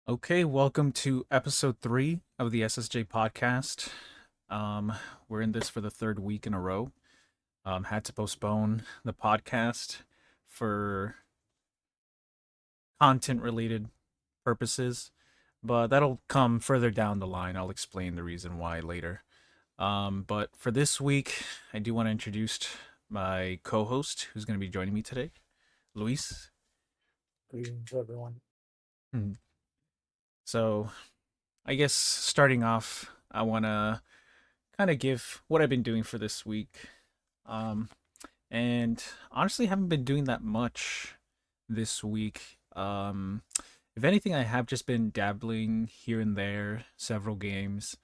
Okay, welcome to episode 3 of the SSJ podcast. Um, we're in this for the third week in a row. Had to postpone the podcast for content related purposes, but that'll come further down the line. I'll explain the reason why later. But for this week, I do want to introduce my co host who's going to be joining me today, Luis. Greetings, everyone. Mhm. So, I guess starting off, I want to kind of give what I've been doing for this week. Um, and honestly, haven't been doing that much this week. If anything, I have just been dabbling here and there, several games.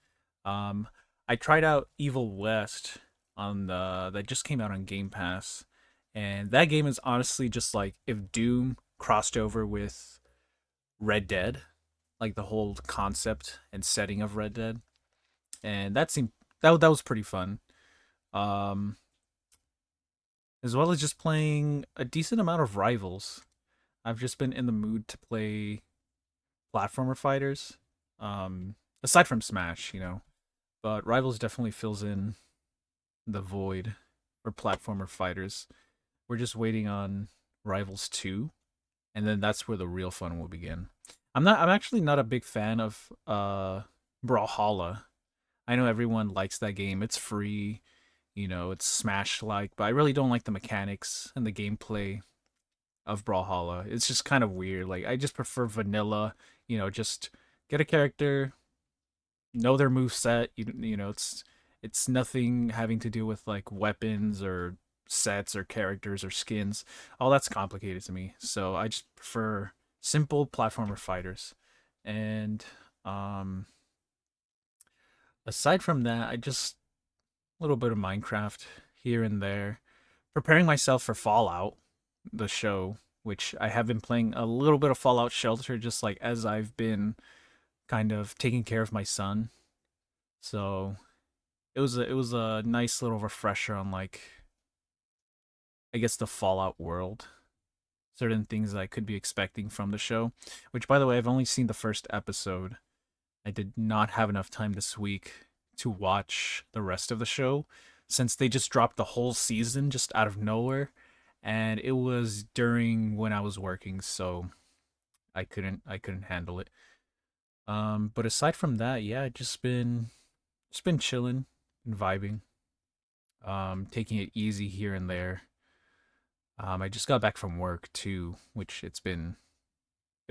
Um, I tried out Evil West on the that just came out on Game Pass, and that game is honestly just like if Doom crossed over with Red Dead, like the whole concept and setting of Red Dead, and that was pretty fun. Um, as well as just playing a decent amount of Rivals. I've just been in the mood to play platformer fighters. Um, aside from Smash, but Rivals definitely fills in the void for platformer fighters. We're just waiting on Rivals 2, and then that's where the real fun will begin. I'm actually not a big fan of Brawlhalla. I know everyone likes that game. It's free, it's Smash like, but I really don't like the mechanics and the gameplay of Brawlhalla. It's just kind of weird. Like I just prefer vanilla, just get a character, know their move set, it's nothing having to do with like weapons or sets or characters or skins. All that's complicated to me. So I just prefer simple platformer fighters. And um aside from that, I just a little bit of Minecraft here and there, preparing myself for Fallout, the show, which I have been playing a little bit of Fallout Shelter just like as I've been kind of taking care of my son. So it was a nice little refresher on like I guess the Fallout world. Certain things that I could be expecting from the show, which by the way, I've only seen the first episode. I did not have enough time this week to watch the rest of the show since they just dropped the whole season just out of nowhere, and it was during when I was working, so I couldn't handle it. But aside from that, yeah, just been chilling and vibing. Taking it easy here and there. I just got back from work too, which it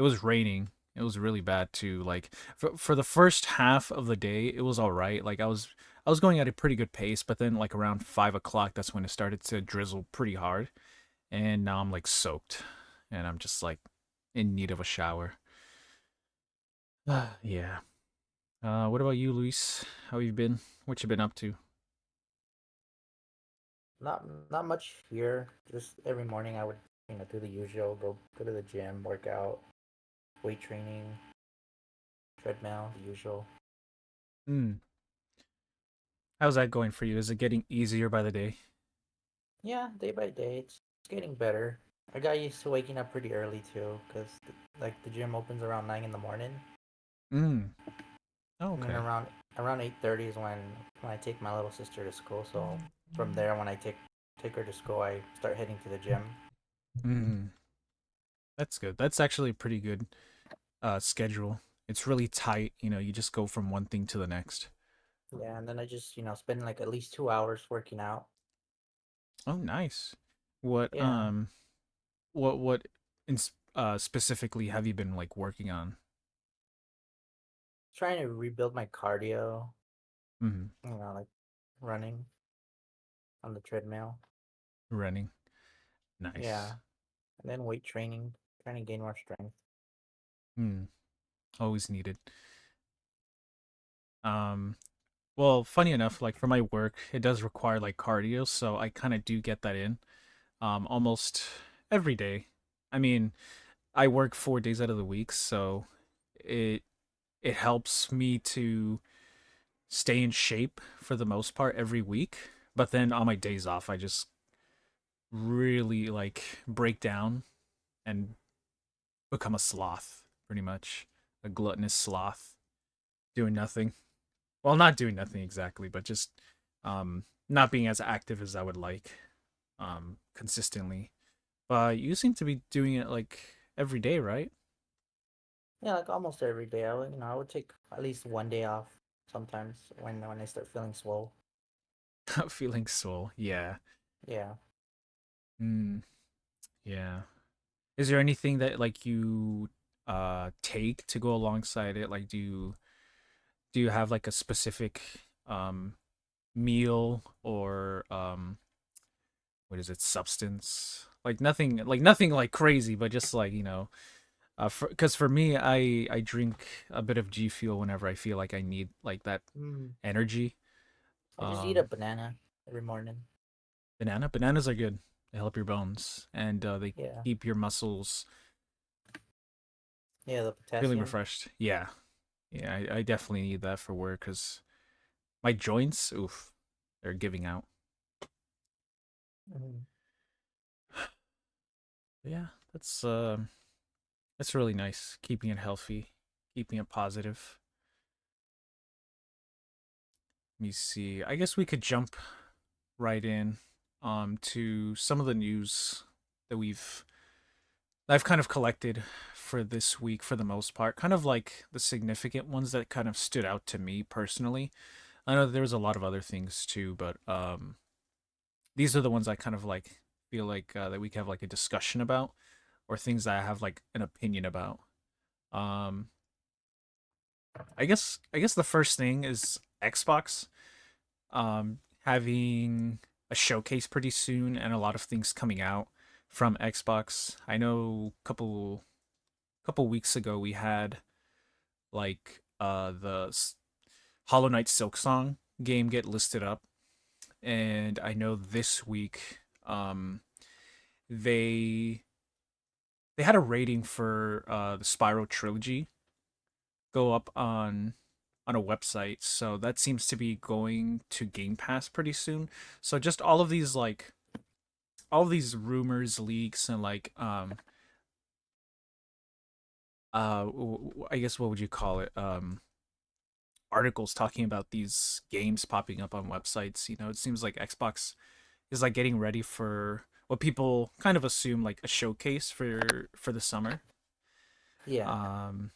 was raining. It was really bad too. Like for the first half of the day, it was all right. Like I was going at a pretty good pace, but then like around 5 o'clock, that's when it started to drizzle pretty hard, and now I'm like soaked, and I'm just like in need of a shower. Yeah. What about you, Luis? How you been? What you been up to? Not much here. Just every morning I would do the usual. Go to the gym, work out, weight training, treadmill, the usual. Hmm. How's that going for you? Is it getting easier by the day? Yeah, day by day, it's getting better. I got used to waking up pretty early too, cause like the gym opens around 9 in the morning, Hmm. Oh, and then okay. around 8:30 is when I take my little sister to school. So from there, when I take her to school, I start heading to the gym. Hmm. That's good. That's actually a pretty good schedule. It's really tight. You just go from one thing to the next. Yeah, and then I just spend like at least 2 hours working out. Oh, nice. What Yeah, what specifically have you been like working on? trying to rebuild my cardio, Hmm. like running on the treadmill. Running. Yeah, Nice. and then weight training, trying to gain more strength. Hmm. Always needed. Um. Well, funny enough, like for my work, it does require like cardio, so I kind of do get that in. Almost every day. I mean, I work 4 days out of the week, so it it helps me to stay in shape for the most part every week. But then on my days off, I just really like break down and become a sloth pretty much. a gluttonous sloth doing nothing. Well, not doing nothing exactly, but just not being as active as I would like consistently. But you seem to be doing it like every day, right? Yeah, like almost every day. I would take at least one day off sometimes when I start feeling swole. Feeling swole. Yeah. Yeah. Mm, yeah. Is there anything that like you take to go alongside it? Like do you have like a specific um meal or what is it, substance? Like nothing like crazy, but just like, because for me, I drink a bit of G Fuel whenever I feel like I need like that Mm. energy. I just eat a Um, banana every morning. bananas are good. They help your bones and they Yeah. keep your muscles Yeah, the feeling potassium. refreshed. Yeah, yeah, I definitely need that for work because my joints, oof, they're giving out. Mm. Yeah, that's really nice. Keeping it healthy, keeping it positive. Let me see. I guess we could jump right in to some of the news that I've kind of collected for this week for the most part. Kind of like the significant ones that kind of stood out to me personally. I know that there was a lot of other things too, but these are the ones I kind of like feel like that we can have like a discussion about or things that I have like an opinion about. Um I guess the first thing is Xbox having a showcase pretty soon and a lot of things coming out from Xbox. I know a couple weeks ago we had like Hollow Knight Silk Song game get listed up, and I know this week they they had a rating for the Spiral trilogy go up on a website, so that seems to be going to Game Pass pretty soon. So just all of these rumors, leaks, and like I guess what would you call it, articles talking about these games popping up on websites. It seems like Xbox is like getting ready for what people kind of assume like a showcase for the summer. Yeah. um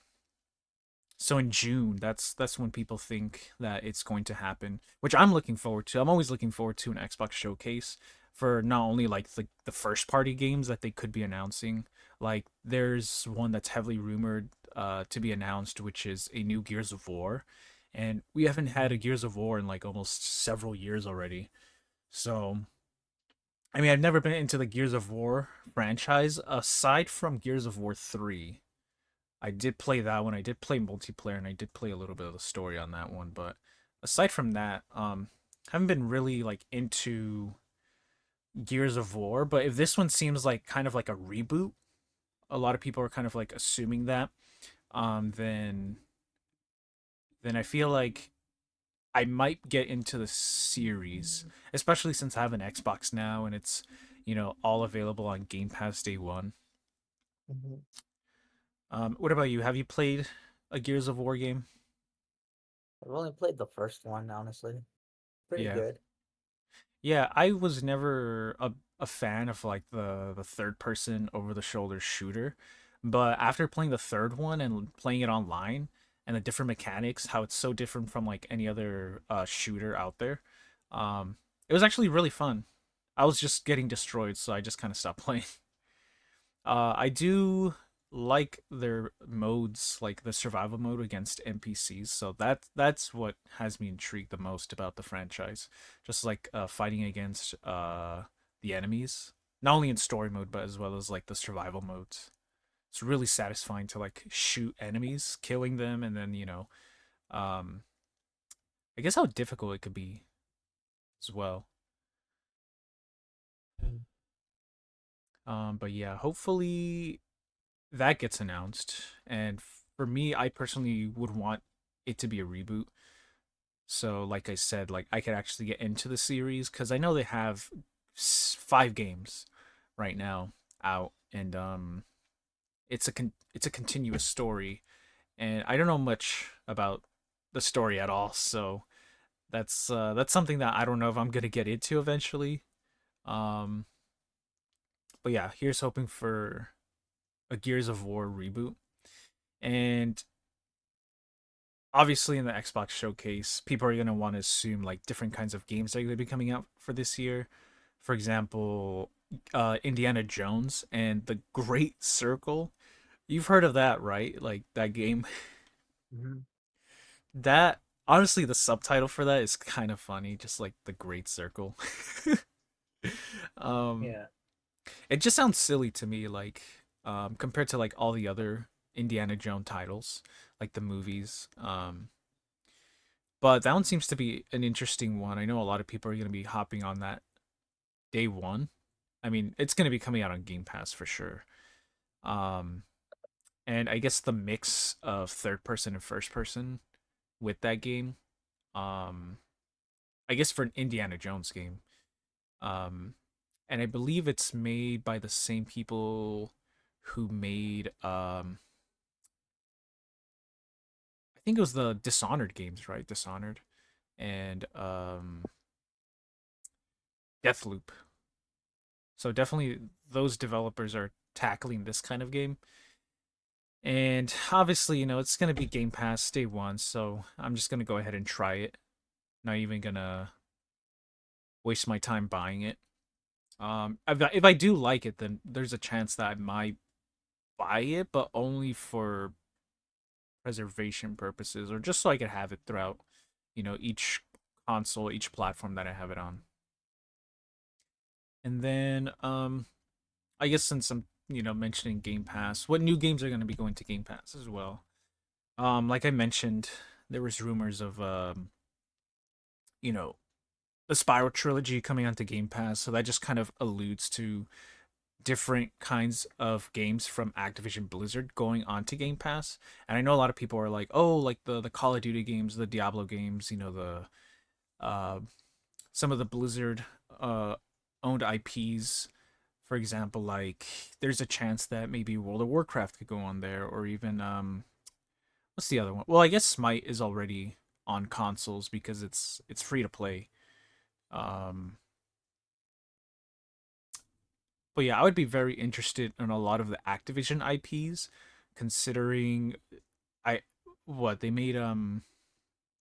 so in June, that's when people think that it's going to happen, which I'm looking forward to. I'm always looking forward to an Xbox showcase for not only like the first party games that they could be announcing. Like there's one that's heavily rumored to be announced, which is a new Gears of War, and we haven't had a Mm. Gears of War in like almost several years already. So I mean, I've never been into the Gears of War franchise aside from Gears of War 3. I did play that one. I did play multiplayer and I did play a little bit of the story on that one, but aside from that, haven't been really like into Gears of War, but if this one seems like kind of like a reboot, a lot of people are kind of like assuming that, then I feel like I might get into the series, especially since I have an Xbox now and it's, all available on Game Pass day one. Hmm. What about you? Have you played a Gears of War game? I've only played the first one, honestly. Pretty Yeah. good. Yeah, I was never a fan of like the third person over the shoulder shooter. But after playing the third one and playing it online and the different mechanics, how it's so different from like any other shooter out there, it was actually really fun. I was just getting destroyed, so I just kind of stopped playing. I do like their modes, like the survival mode against NPCs. So that's what has me intrigued the most about the franchise. Just like fighting against the enemies, not only in story mode but as well as like the survival modes. It's really satisfying to like shoot enemies, killing them, and then um, I guess how difficult it could be as well. Mm. But yeah, hopefully that gets announced. And for me, I personally would want it to be a reboot. So, like I said, like I could actually get into the series because I know they have 5 games right now out, and it's a continuous story, and I don't know much about the story at all. So that's something that I don't know if I'm gonna get into eventually. Um, but yeah, here's hoping for a Gears of War reboot. And obviously, in the Xbox showcase, people are going to want to assume like different kinds of games that are going to be coming out for this year. For example, Indiana Jones and the Great Circle. You've heard of that, right? Like that game. Hmm. That honestly, the subtitle for that is kind of funny, just like the Great Circle. um, Yeah. it just sounds silly to me, like compared to like all the other Indiana Jones titles, like the movies. But that one seems to be an interesting one. I know a lot of people are going to be hopping on that day one. I mean, it's going to be coming out on Game Pass for sure. Um, and I guess the mix of third person and first person with that game, um, I guess for an Indiana Jones game, um, and I believe it's made by the same people who made, I think it was the Dishonored games, right? Dishonored and Deathloop. So definitely those developers are tackling this kind of game. And obviously, it's going to be Game Pass day one, so I'm just going to go ahead and try it. Not even going to waste my time buying it. If I do like it, then there's a chance that I might buy it, but only for preservation purposes or just so I could have it throughout, each console, each platform that I have it on. And then I guess since I'm, mentioning Game Pass, what new games are going to be going to Game Pass as well? Like I mentioned, there was rumors of you know, the Spiral trilogy coming onto Game Pass, so that just kind of alludes to different kinds of games from Activision Blizzard going onto Game Pass. And I know a lot of people are like, "Oh, like the Call of Duty games, the Diablo games, the uh some of the Blizzard uh owned IPs, for example, like there's a chance that maybe World of Warcraft could go on there or even what's the other one? Well, I guess Smite is already on consoles because it's free to play. Um, but yeah, I would be very interested in a lot of the Activision IPs, considering I what they made.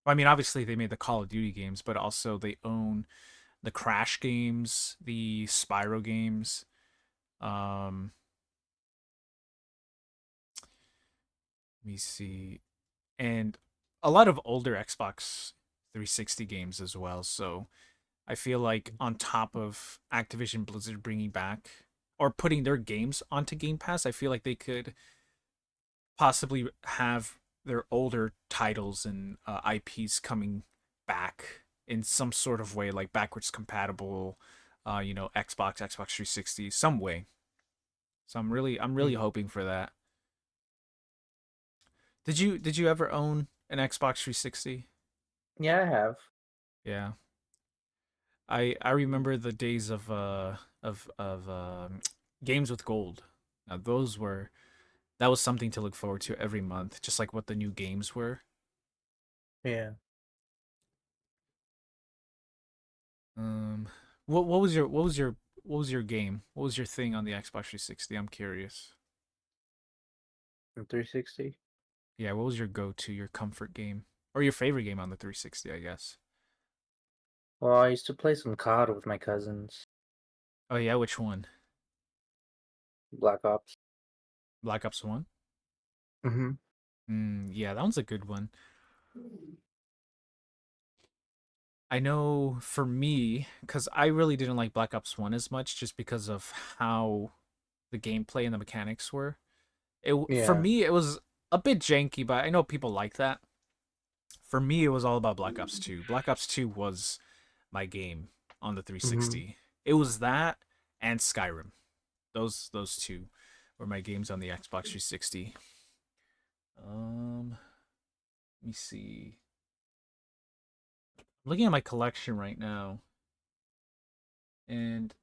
I mean, obviously they made the Call of Duty games, but also they own the Crash games, the Spyro games. Um, Let me see, and a lot of older Xbox 360 games as well. So I feel like on top of Activision Blizzard bringing back or putting their games onto Game Pass, I feel like they could possibly have their older titles and IPs coming back in some sort of way, like backwards compatible, Xbox 360, some way. So I'm really Mm. hoping for that. Did you ever own an Xbox 360? Yeah, I have. Yeah. I remember the days of games with gold. Now that was something to look forward to every month, just like what the new games were. Yeah. Um, what was your game? What was your thing on the Xbox 360? I'm curious. In 360. Yeah, what was your go-to, your comfort game, or your favorite game on the 360? I guess. Well, I used to play some COD with my cousins. Oh yeah, which one? Black Ops. Black Ops One. Mm-hmm. Yeah, that one's a good one. I know for me, because I really didn't like Black Ops 1 as much just because of how the gameplay and the mechanics were. For Yeah. me, it was a bit janky, but I know people like that. For me, it was all about Black Ops 2. Black Ops 2 was my game on the Mm-hmm. 360. It was that and Skyrim. Those two were my games on the Xbox 360. Let me see. I'm looking at my collection right now, and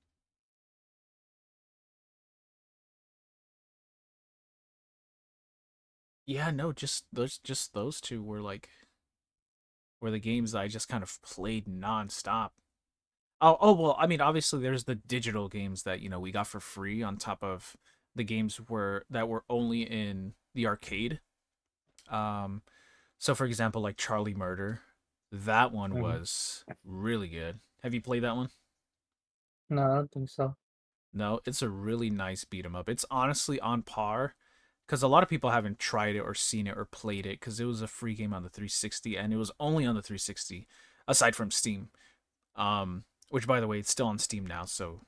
Yeah, no, just those two were the games that I just kind of played nonstop. Oh well, I mean, obviously there's the digital games that we got for free on top of the games that were only in the arcade. Um, so for example, like Charlie Murder, that one Hmm. was really good. Have you played that one? No, I don't think so. No, it's a really nice beat 'em up. It's honestly on par because a lot of people haven't tried it or seen it or played it because it was a free game on the 360 and it was only on the 360 aside from Steam. Which by the way, it's still on Steam now, so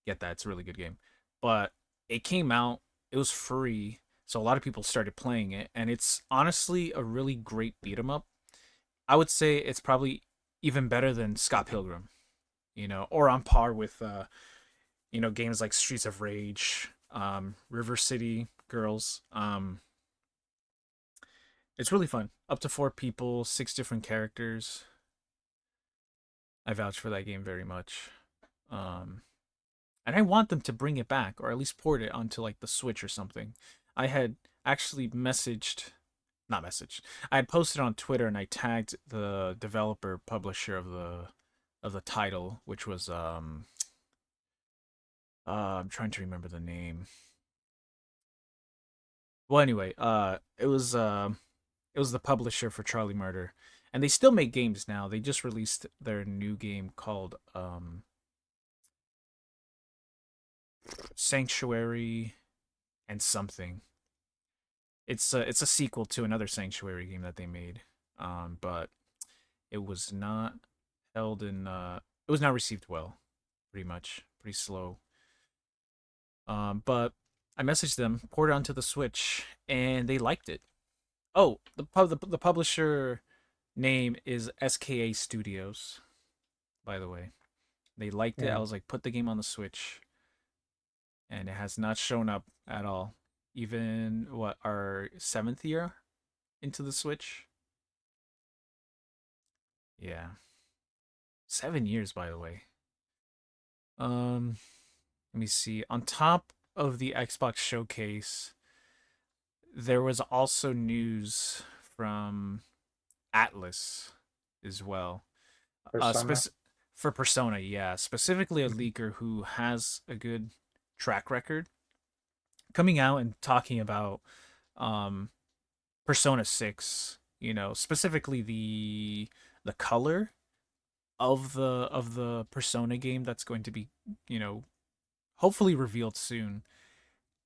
get that. It's a really good game. But it came out, it was free, so a lot of people started playing it, and it's honestly a really great beat 'em up. I would say it's probably even better than Scott Pilgrim, or on par with games like Streets of Rage, River City Girls. It's really fun. Up to 4 people, 6 different characters. I vouch for that game very much. Um, and I want them to bring it back or at least port it onto like the Switch or something. I had actually not messaged. I had posted on Twitter and I tagged the developer publisher of the title, which was I'm trying to remember the name. Well, anyway, it was the publisher for Charlie Murder, and they still make games now. They just released their new game called Sanctuary and something. It's a sequel to another Sanctuary game that they made, but it was not it was not received well, pretty much, pretty slow. But I messaged them, poured it onto the Switch, and they liked it. Oh, the publisher name is SKA Studios, by the way. They liked it. I Yeah, was like, put the game on the Switch, and it has not shown up at all. Even what our 7th year into the Switch. Yeah, 7 years, by the way. Um, Let me see. On top of the Xbox showcase, there was also news from Atlas as well. Persona. Spec for Persona, yeah, specifically a Mhm. leaker who has a good track record coming out and talking about um Persona 6, specifically the color of the Persona game that's going to be, you know, hopefully revealed soon,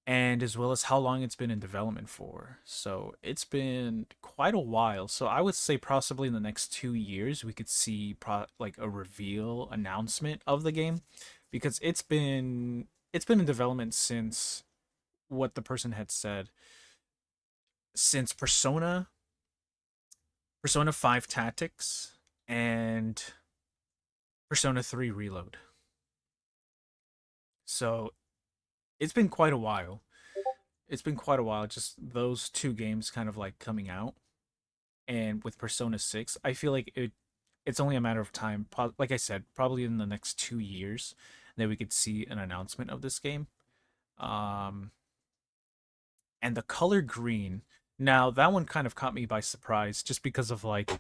and as well as how long it's been in development for. So it's been quite a while. So I would say possibly in the next 2 years we could see like a reveal announcement of the game, because it's been in development since what the person had said, since Persona 5 Tactics and Persona 3 Reload. So it's been quite a while. It's been quite a while, just those two games kind of like coming out. And with Persona 6, I feel like it's only a matter of time. Like I said, probably in the next 2 years that we could see an announcement of this game. Um, and the color green. Now that one kind of caught me by surprise, just because of like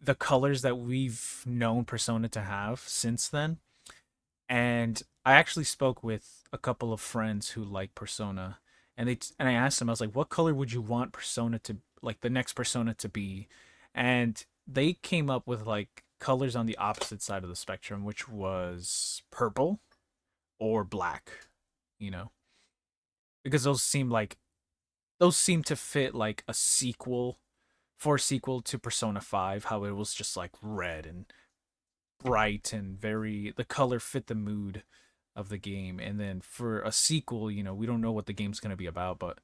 the colors that we've known Persona to have since then. And I actually spoke with a couple of friends who like Persona, and I asked them, I was like, "What color would you want Persona to like the next Persona to be?" And they came up with like colors on the opposite side of the spectrum, which was purple or black, you know, because those seem to fit like a sequel to Persona 5, how it was just like red and bright and very the color fit the mood of the game. And then for a sequel, we don't know what the game's going to be about, but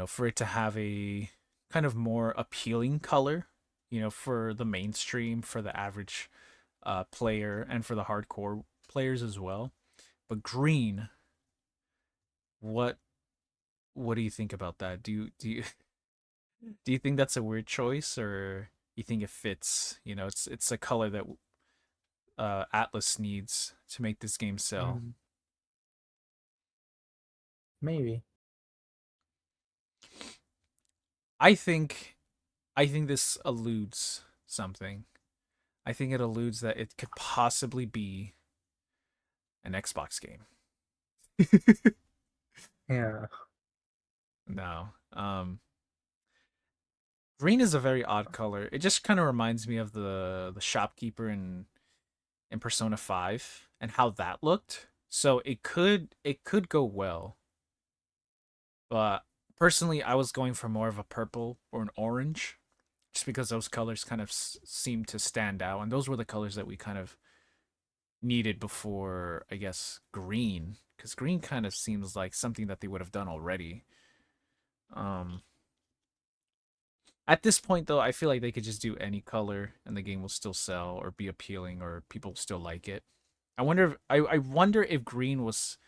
for it to have a kind of more appealing color, for the mainstream, for the average player, and for the hardcore players as well. But green, what what do you think about that? Do you do you think that's a weird choice, or you think it fits? It's a color that Atlas needs to make this game sell. Mm, maybe. I think I think this alludes something. I think it alludes that it could possibly be an Xbox game. Yeah. No. Green is a very odd color. It just kind of reminds me of the shopkeeper in Persona 5 and how that looked. So it could go well. But personally, I was going for more of a purple or an orange just because those colors kind of seem to stand out and those were the colors that we kind of needed before, I guess, green, because green kind of seems like something that they would have done already. Um, at this point, though, I feel like they could just do any color and the game will still sell or be appealing or people still like it. I wonder if green was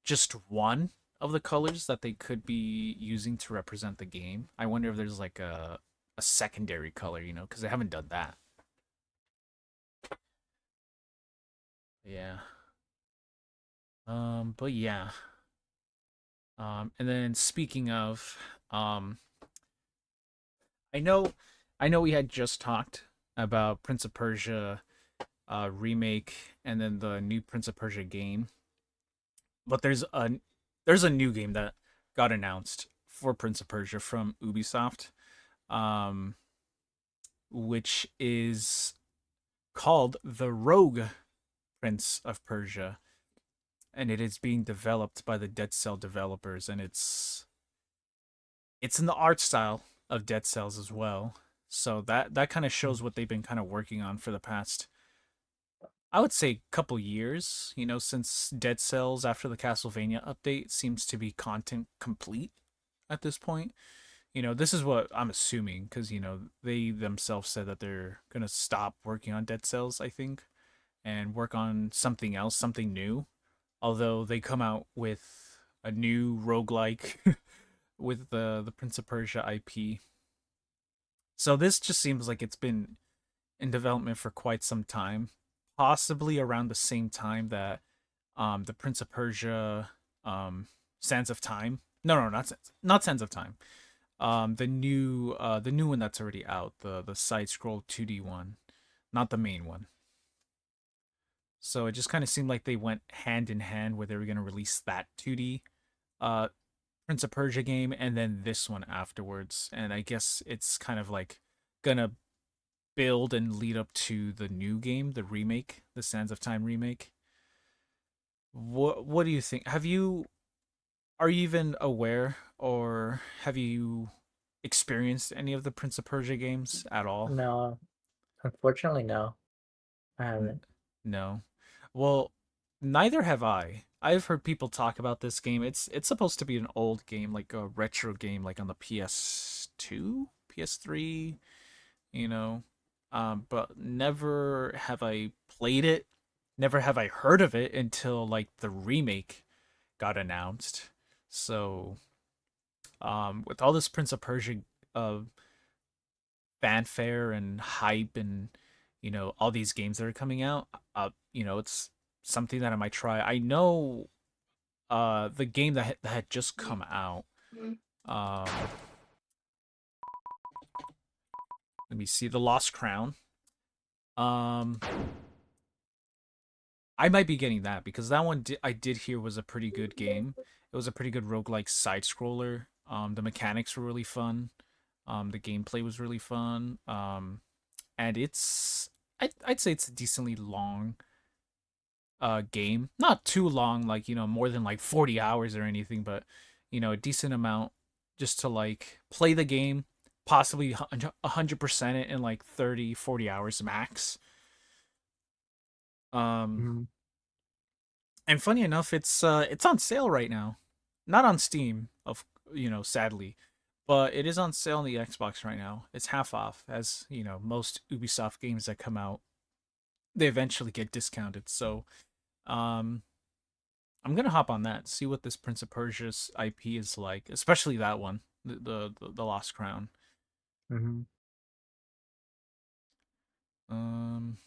just one of the colors that they could be using to represent the game. I wonder if there's like a secondary color, because they haven't done that. Yeah. But yeah. And then speaking of, I know, I know we had just talked about Prince of Persia remake and then the new Prince of Persia game, but there's a new game that got announced for Prince of Persia from Ubisoft, um, which is called the Rogue Prince of Persia, and it is being developed by the Dead Cell developers, and it's in the art style of Dead Cells as well. So that kind of shows what they've been kind of working on for the past, I would say, couple years. Since Dead Cells after the Castlevania update seems to be content complete at this point. This is what I'm assuming because they themselves said that they're gonna stop working on Dead Cells, I think, and work on something else, something new. Although they come out with a new roguelike with the Prince of Persia IP. So this just seems like it's been in development for quite some time, possibly around the same time that the Prince of Persia Sands of Time. No, no, not Sands of Time. The new one that's already out, the side scroll 2D one, not the main one. So it just kind of seemed like they went hand in hand where they were gonna release that 2D uh Prince of Persia game and then this one afterwards. And I guess it's kind of like gonna build and lead up to the new game, the remake, the Sands of Time remake. What do you think? Are you even aware or have you experienced any of the Prince of Persia games at all? No, unfortunately, no, I N- haven't. no. Well, neither have I. I've heard people talk about this game. It's supposed to be an old game, like a retro game, like on the PS2, PS3, you know. But never have I played it. Never have I heard of it until like the remake got announced. So, with all this Prince of Persia uh, fanfare and hype and all these games that are coming out, it's something that I might try. I know the game that had just come out. Um, Let me see, The Lost Crown. Um, I might be getting that because that one I did hear was a pretty good game. It was a pretty good roguelike side scroller. The mechanics were really fun. The gameplay was really fun. And I'd say it's a decently long game. Not too long, like, more than like 40 hours or anything, but a decent amount just to like play the game, possibly 100% it in like 30, 40 hours max. Um Mhm. and funny enough, it's on sale right now. Not on Steam, sadly, but it is on sale on the Xbox right now. It's half off, as most Ubisoft games that come out, they eventually get discounted. So, um, I'm gonna hop on that, see what this Prince of Persia's IP is like, especially that one, the Lost Crown. Mhm. Um,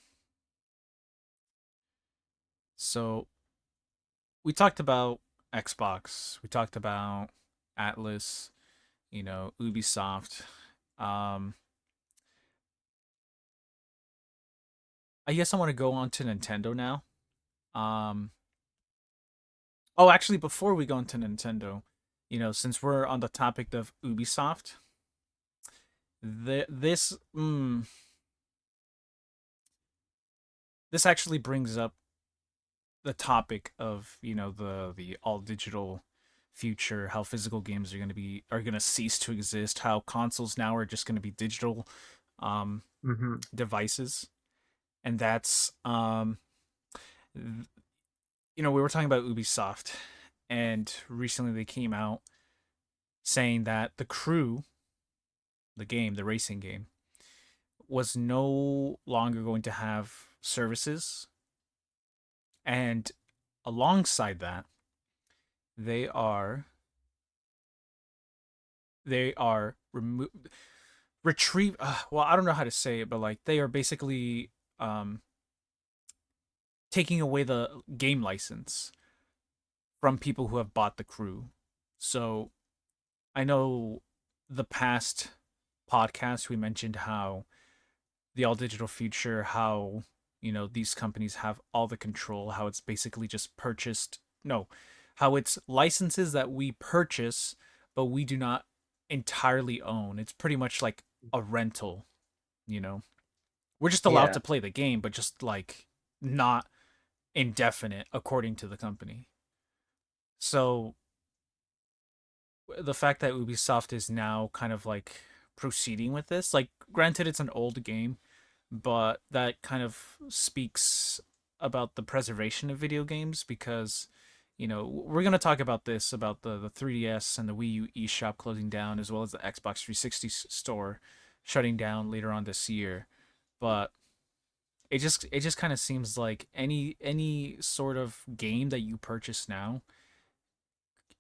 so we talked about Xbox, we talked about Atlas. Ubisoft. Um, I guess I want to go on to Nintendo now. Um, oh, actually, before we go into Nintendo, since we're on the topic of Ubisoft, this this actually brings up the topic of the all digital future, how physical games are going to cease to exist, how consoles now are just going to be digital um, Mm-hmm. devices, and that's we were talking about Ubisoft, and recently they came out saying that the Crew, the game, the racing game, was no longer going to have services, and alongside that, they are they are retrieve. Well, I don't know how to say it, but like they are basically um, taking away the game license from people who have bought the Crew. So I know the past podcast we mentioned how the all digital future, how these companies have all the control, how it's basically just purchased. No, how it's licenses that we purchase, but we do not entirely own. It's pretty much like a rental. You know, we're just allowed Yeah. to play the game, but just like not indefinite according to the company. So the fact that Ubisoft is now kind of like proceeding with this, like granted it's an old game, but that kind of speaks about the preservation of video games because we're going to talk about this about the 3DS and the Wii U eShop closing down as well as the Xbox 360 store shutting down later on this year. But it just kind of seems like any sort of game that you purchase now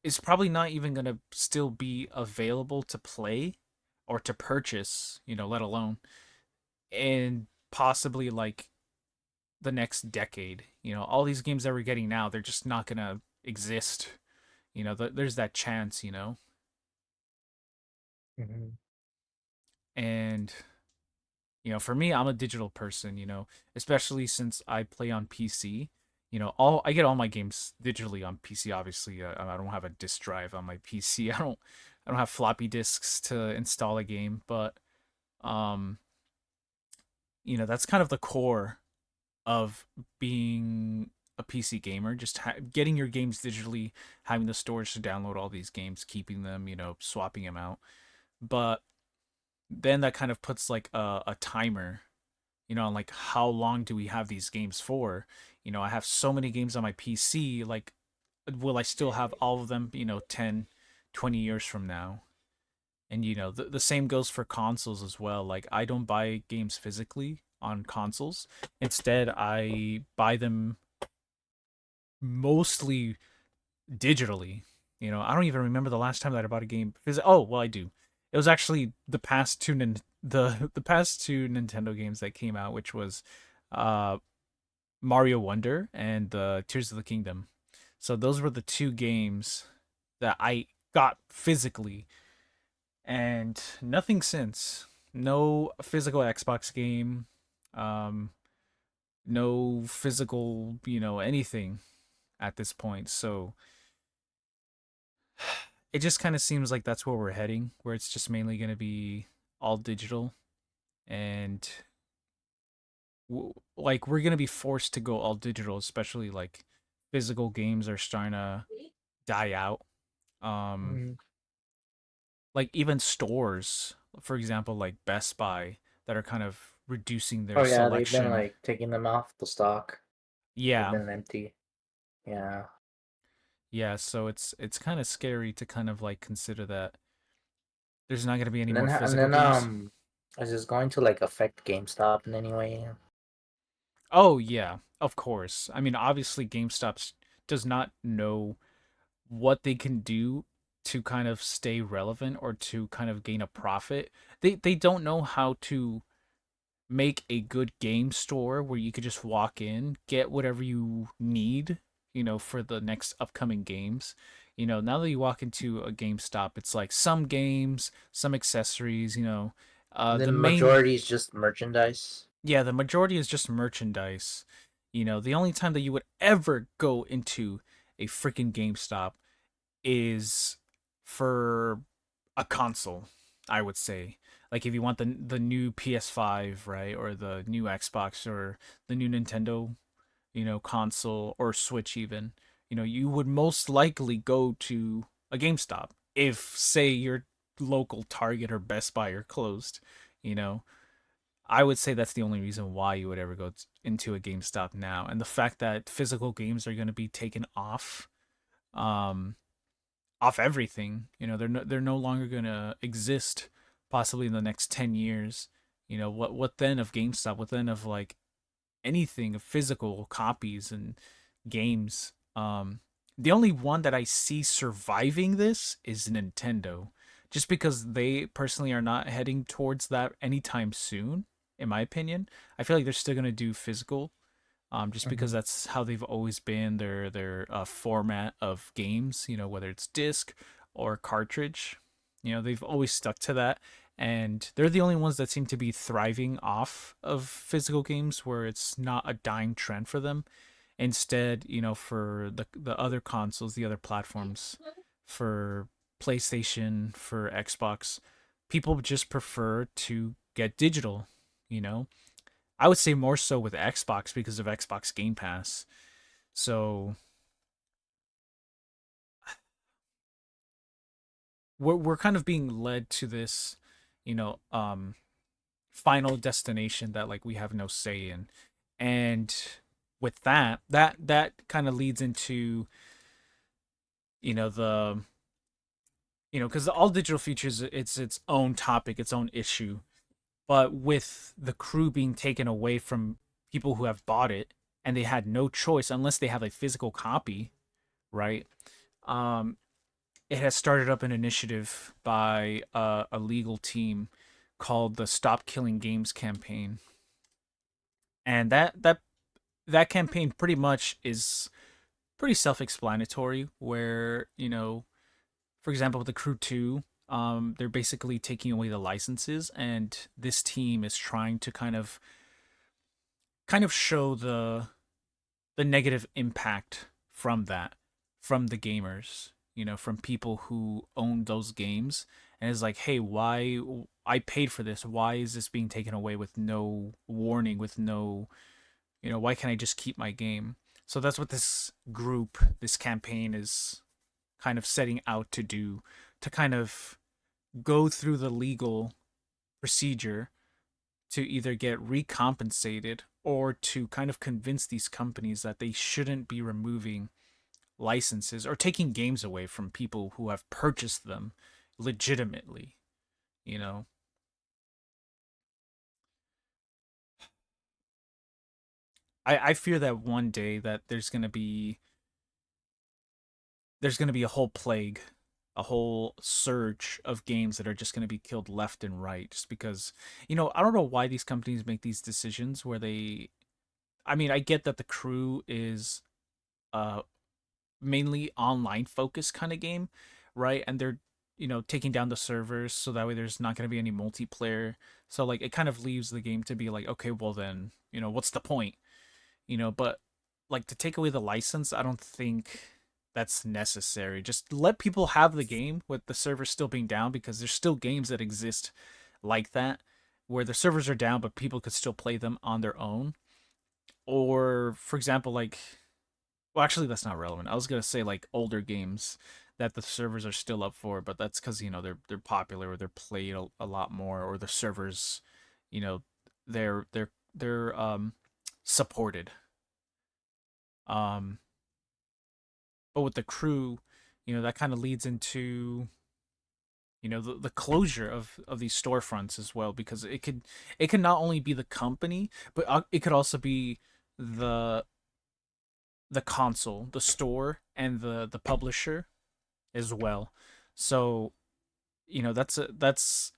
is probably not even going to still be available to play or to purchase, let alone in possibly like the next decade. All these games that we're getting now, they're just not going to exist. There's that chance, Mm-hmm. and for me, I'm a digital person, especially since I play on PC. All I get all my games digitally on PC. Obviously, I don't have a disk drive on my PC. I don't have floppy disks to install a game, but um, that's kind of the core of being a PC gamer. Just getting your games digitally, having the storage to download all these games, keeping them, swapping them out. But then that kind of puts like a timer, on like how long do we have these games for? I have so many games on my PC, like will I still have all of them, 10, 20 years from now? And the same goes for consoles as well. Like I don't buy games physically on consoles. Instead, I buy them mostly digitally. I don't even remember the last time that I bought a game. Oh, well, I do. It was actually the past two Nintendo games that came out, which was uh, Mario Wonder and Tears of the Kingdom. So those were the two games that I got physically, and nothing since. No physical Xbox game, um, no physical, anything at this point. So it just kind of seems like that's where we're heading, where it's just mainly going to be all digital, and like we're going to be forced to go all digital, especially like physical games are starting to die out. Um, Mm-hmm. like even stores, for example, like Best Buy, that are kind of reducing their Oh yeah, they've been selection. like taking them off the stock. They've Yeah, been empty. Yeah. yeah. So it's kind of scary to kind of like consider that there's not going to be any And more then physical games. is this going to like affect GameStop in any way? Oh yeah, of course. I mean, obviously, GameStop does not know what they can do to kind of stay relevant or to kind of gain a profit. They don't know how to make a good game store where you could just walk in, get whatever you need, for the next upcoming games. Now that you walk into a GameStop, it's like some games, some accessories. And The then main majority is just merchandise. Yeah, the majority is just merchandise. The only time that you would ever go into a freaking GameStop is for a console, I would say. Like if you want the new PS5, right, or the new Xbox or the new Nintendo, console or Switch even, you would most likely go to a GameStop if say your local Target or Best Buy are closed, you know. I would say that's the only reason why you would ever go into a GameStop now. And the fact that physical games are going to be taken um off everything. They're no longer gonna exist possibly in the next 10 years. What then of GameStop? What then of like anything of physical copies and games? The only one that I see surviving this is Nintendo, just because they personally are not heading towards that anytime soon. In my opinion, I feel like they're still gonna do physical, just because Mm-hmm. that's how they've always been their format of games. Whether it's disc or cartridge, they've always stuck to that, and they're the only ones that seem to be thriving off of physical games, where it's not a dying trend for them. Instead, for the other consoles, the other platforms, for PlayStation, for Xbox, people just prefer to get digital. You know, I would say more so with Xbox because of Xbox Game Pass. So we're kind of being led to this, you know, um, final destination that like we have no say in, and with that kind of leads into the because the all digital features, it's its own topic, its own issue, but with the crew being taken away from people who have bought it and they had no choice unless they have a physical copy, right? um it has started up an initiative by a legal team called the Stop Killing Games campaign, and that campaign pretty much is pretty self-explanatory. Where for example, with the Crew 2, they're basically taking away the licenses, and this team is trying to kind of show the negative impact from that, from the gamers, from people who own those games. And it's like, hey, why I paid for this? Why is this being taken away with no warning, with no, why can't I just keep my game? So that's what this group, this campaign is kind of setting out to do, to kind of go through the legal procedure to either get recompensated or to kind of convince these companies that they shouldn't be removing licenses or taking games away from people who have purchased them legitimately. You know, I fear that one day that there's gonna be a whole plague, a whole surge of games that are just gonna be killed left and right, just because I don't know why these companies make these decisions where they. I mean, I get that the Crew is uh mainly online focused kind of game, right? And they're taking down the servers so that way there's not going to be any multiplayer. So like it kind of leaves the game to be like, okay, well then, what's the point? But like to take away the license, I don't think that's necessary. Just let people have the game with the servers still being down, because there's still games that exist like that, where the servers are down but people could still play them on their own. Or for example, like, well, actually, that's not relevant. I was gonna say like older games that the servers are still up for, but that's because they're popular, or they're played a lot more, or the servers, you know, they're supported. Um, but with the Crew, that kind of leads into the closure of these storefronts as well, because it could not only be the company, but it could also be the the console, the store, and the publisher as well. So that's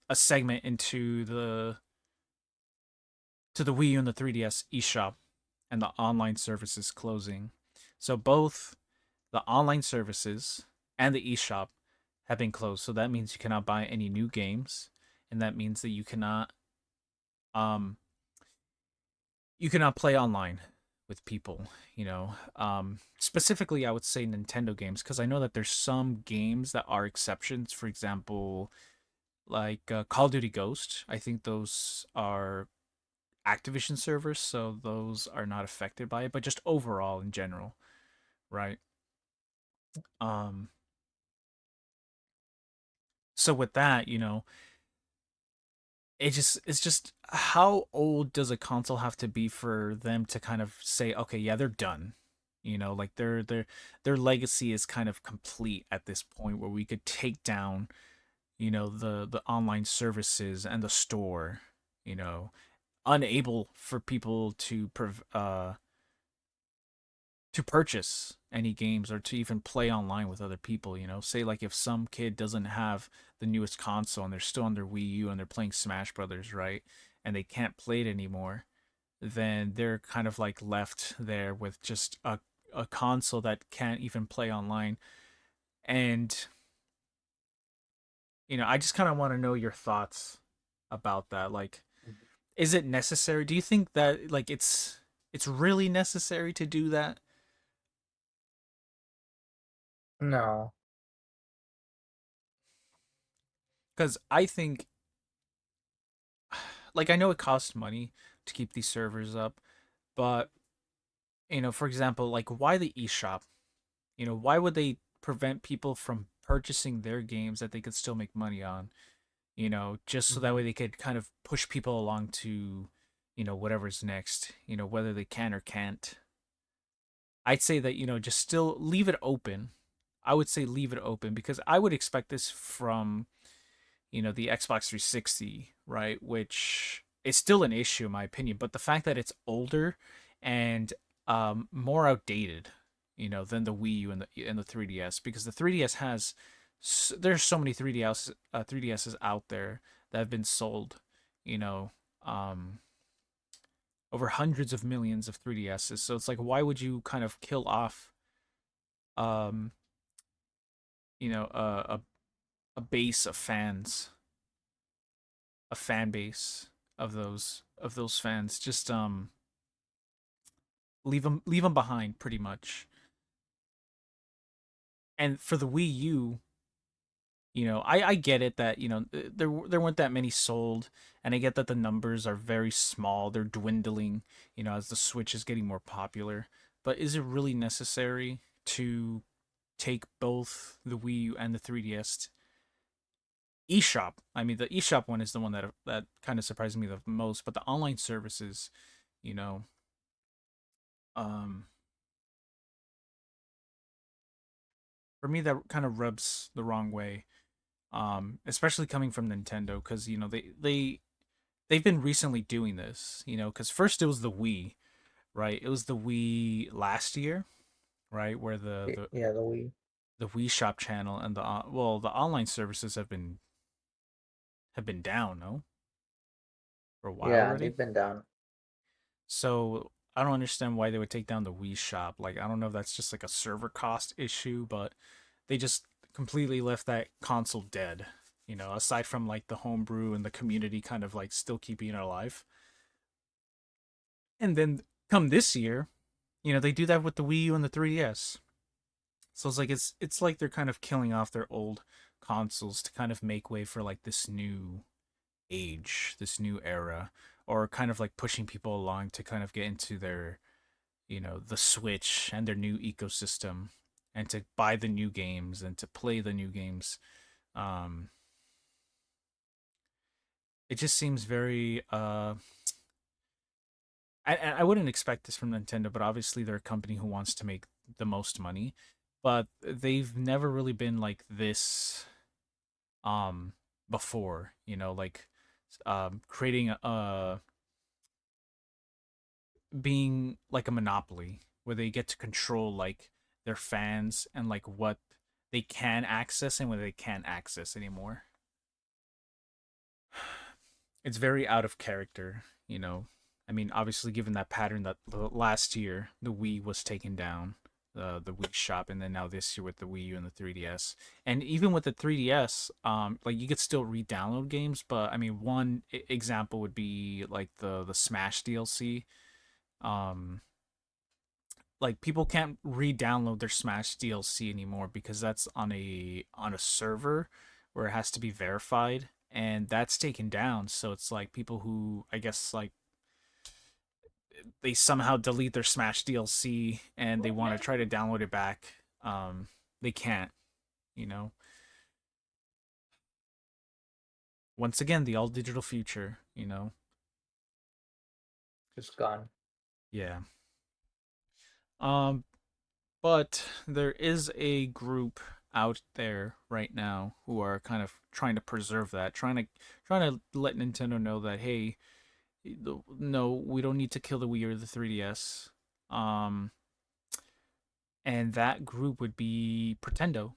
a segment into the Wii U and the 3DS eShop and the online services closing. So both the online services and the eShop have been closed. So that means you cannot buy any new games, and that means that um you cannot play online with people. Specifically, I would say Nintendo games because I know that there's some games that are exceptions. For example, like Call of Duty Ghost. I think those are Activision servers, so those are not affected by it. But just overall, in general, right? Um, so with that, it's just how old does a console have to be for them to kind of say, okay, yeah, they're done. Like their legacy is kind of complete at this point where we could take down, the online services and the store, you know, unable for people to purchase any games or to even play online with other people. Say like if some kid doesn't have the newest console and they're still on their Wii U and they're playing Smash Brothers, right? And they can't play it anymore, then they're kind of like left there with just a console that can't even play online. And I just kind of want to know your thoughts about that. Like, is it necessary? Do you think that like it's really necessary to do that? No. Because I think, like, I know it costs money to keep these servers up, but for example, like, why the eShop? Why would they prevent people from purchasing their games that they could still make money on? Just so that Hmm. way they could kind of push people along to, whatever's next. Whether they can or can't. I'd say that just still leave it open. I would say leave it open because I would expect this from the Xbox 360, right? Which is still an issue in my opinion, but the fact that it's older and more outdated, than the Wii U and the 3DS, because the 3DS there's so many 3DSs out there that have been sold, you know, um, over hundreds of millions of 3DSs. So it's like, why would you kind of kill off, um, you know, a a base of fans, a fan base of those fans? Just leave them behind pretty much. And for the Wii U, I get it that there weren't that many sold, and I get that the numbers are very small. They're dwindling, as the Switch is getting more popular. But is it really necessary to take both the Wii U and the 3DS eShop? I mean, the eShop one is the one that kind of surprised me the most. But the online services, you know, um, for me that kind of rubs the wrong way. Especially coming from Nintendo, because they've been recently doing this. Because first it was the Wii, right? It was the Wii last year, right, where Yeah, the Wii. the Wii Shop channel and the online services have been down, no, for a while Yeah, already. they've been down. So I don't understand why they would take down the Wii Shop. Like, I don't know if that's just like a server cost issue, but they just completely left that console dead. Aside from like the homebrew and the community kind of like still keeping it alive. And then come this year, they do that with the Wii U and the 3DS. So it's like they're kind of killing off their old consoles to kind of make way for like this new age, this new era, or kind of like pushing people along to kind of get into their, the Switch and their new ecosystem and to buy the new games and to play the new games. Um it just seems very I wouldn't expect this from Nintendo, but obviously they're a company who wants to make the most money. But they've never really been like this um before, like creating being like a monopoly where they get to control like their fans and like what they can access and what they can't access anymore. It's very out of character. I mean, obviously, given that pattern that last year the Wii was taken down the Wii Shop, and then now this year with the Wii U and the 3DS. And even with the 3DS, like you could still re-download games, but I mean, one example would be like the Smash DLC. Um, like people can't re-download their Smash DLC anymore because that's on a server where it has to be verified, and that's taken down. So it's like people who I guess like they somehow delete their Smash DLC and they want to try to download it back. They can't, you know. Once again, the all digital future, you know. Just gone. Yeah. Um, but there is a group out there right now who are kind of trying to preserve that, trying to let Nintendo know that hey, no, we don't need to kill the Wii or the 3DS. Um, and that group would be Pretendo,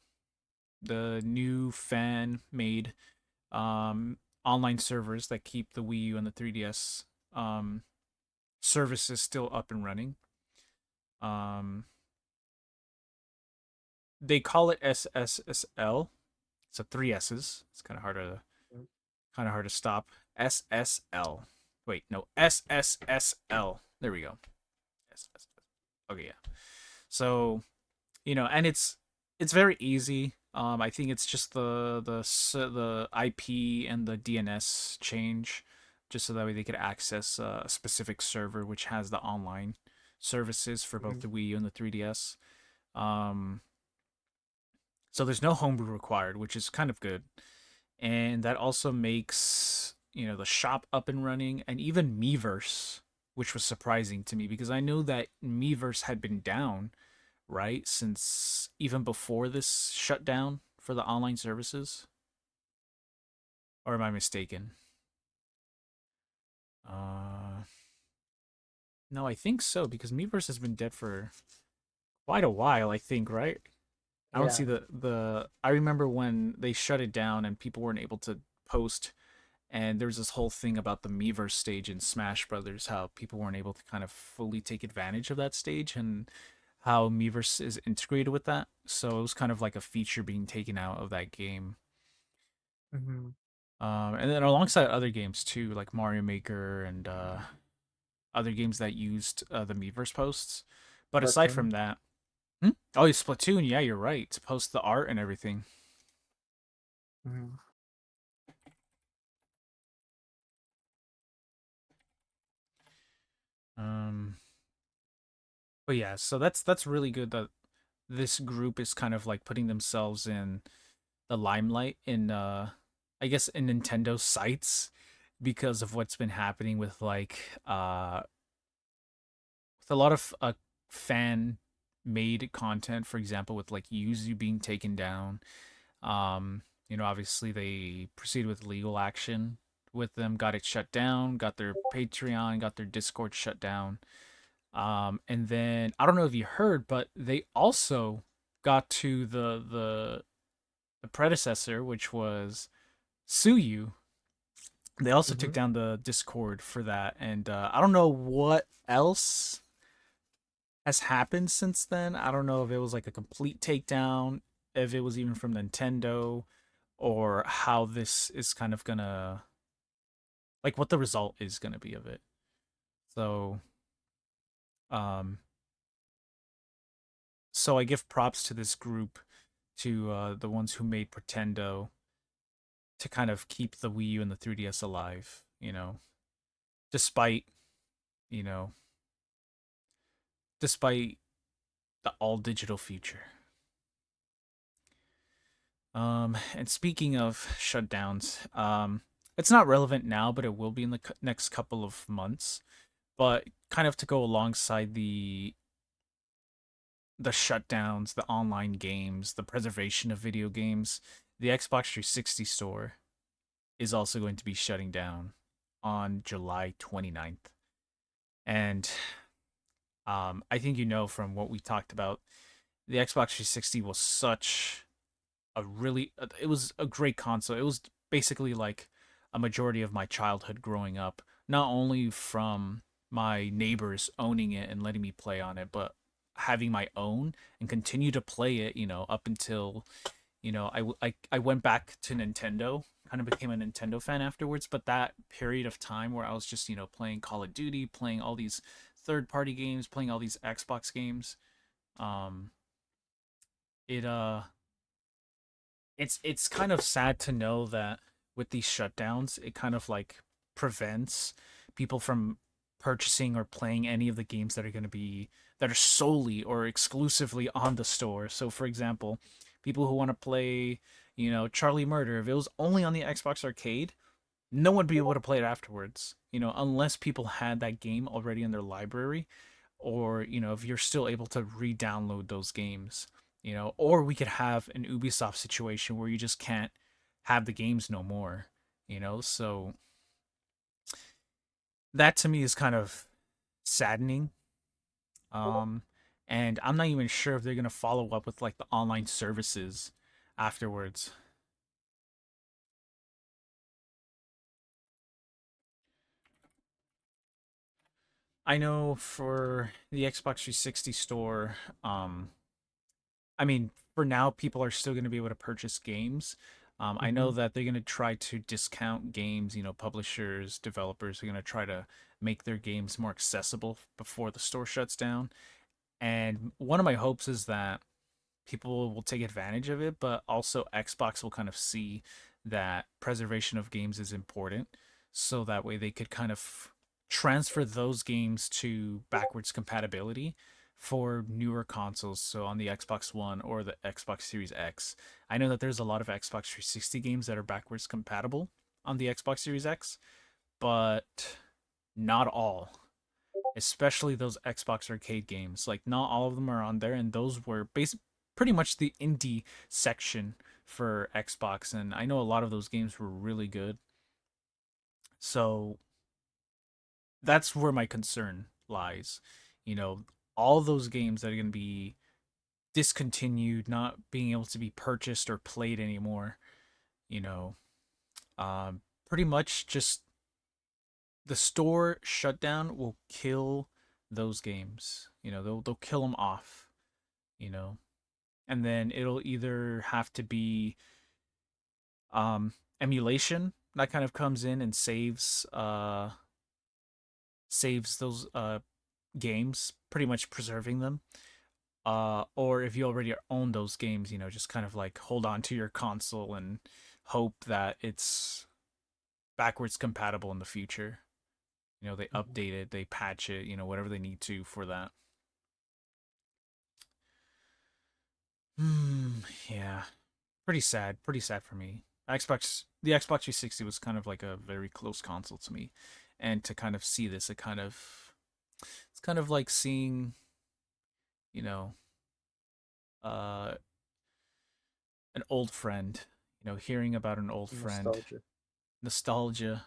the new fan made online servers that keep the Wii U and the 3DS services still up and running. Um, they call it SSSL. So three S's. It's Mm. kind of hard to stop. SSL. Wait, no, SSSL. There we go. SSL. Okay, yeah. So and it's very easy. I think it's just the IP and the DNS change, just so that way they could access a specific server which has the online services for both Mhm. the Wii U and the 3DS. Um, so there's no homebrew required, which is kind of good, and that also makes the shop up and running, and even Miiverse, which was surprising to me because I knew that Miiverse had been down right? Since even before this shutdown for the online services? Or am I mistaken? Uh, no, I think so because Miiverse has been dead for quite a while. I think, right? I don't Yeah. see the. I remember when they shut it down and people weren't able to post, and there was this whole thing about the Miiverse stage in Smash Brothers, how people weren't able to kind of fully take advantage of that stage, and how Miiverse is integrated with that. So it was kind of like a feature being taken out of that game. Mm-hmm. And then alongside other games too, like Mario Maker and other games that used the Miiverse posts. But aside Splatoon. from that, oh, Splatoon. Yeah, you're right. To post the art and everything. Mm-hmm. Um, but yeah, so that's really good that this group is kind of like putting themselves in the limelight in I guess in Nintendo sites because of what's been happening with with a lot of fan made content, for example, with like Yuzu being taken down. Obviously they proceeded with legal action with them, got it shut down, got their Patreon, got their Discord shut down. And then I don't know if you heard, but they also got to the predecessor, which was Suyu. They also took Mm-hmm. down the Discord for that, and I don't know what else has happened since then. I don't know if it was like a complete takedown, if it was even from Nintendo, or how this is kind of gonna like what the result is gonna be of it. So, um, so I give props to this group, to the ones who made Pretendo to kind of keep the Wii U and the 3DS alive. Despite you know, despite the all digital future. And speaking of shutdowns, it's not relevant now, but it will be in the next couple of months. But kind of to go alongside the shutdowns, the online games, the preservation of video games, the Xbox 360 store is also going to be shutting down on July 29th. And I think from what we talked about, the Xbox 360 was such it was a great console. It was basically like a majority of my childhood growing up, not only from my neighbors owning it and letting me play on it, but having my own and continue to play it, up until, I went back to Nintendo, kind of became a Nintendo fan afterwards. But that period of time where I was just, playing Call of Duty, playing all these third party games, playing all these Xbox games, um, it it's kind of sad to know that with these shutdowns, it kind of like prevents people from purchasing or playing any of the games that are going to be that are solely or exclusively on the store. So for example, people who want to play, Charlie Murder, if it was only on the Xbox arcade, no one would be able to play it afterwards, unless people had that game already in their library, or if you're still able to re-download those games, or we could have an Ubisoft situation where you just can't have the games no more, so that to me is kind of saddening. um and I'm not even sure if they're going to follow up with like the online services afterwards. I know for the Xbox 360 store, I mean, for now, people are still going to be able to purchase games. I know Mm-hmm. that they're going to try to discount games. Publishers, developers are going to try to make their games more accessible before the store shuts down. And one of my hopes is that people will take advantage of it, but also Xbox will kind of see that preservation of games is important. So that way they could kind of transfer those games to backwards compatibility for newer consoles. So on the Xbox One or the Xbox Series X. I know that there's a lot of Xbox 360 games that are backwards compatible on the Xbox Series X, but not all, especially those Xbox arcade games. Like not all of them are on there, and those were pretty much the indie section for Xbox, and I know a lot of those games were really good. So that's where my concern lies. You know, all those games that are going to be discontinued, not being able to be purchased or played anymore, you know, um, pretty much just the store shutdown will kill those games. They'll kill them off. You know, and then it'll either have to be um, emulation that kind of comes in and saves those games, pretty much preserving them. Or if you already own those games, just kind of like hold on to your console and hope that it's backwards compatible in the future. They Mm-hmm. update it, they patch it, whatever they need to for that. Hmm. Yeah. Pretty sad for me. The Xbox 360 was kind of like a very close console to me, and to kind of see this, it's kind of like seeing, you know, uh, an old friend, hearing about an old friend, Nostalgia. nostalgia,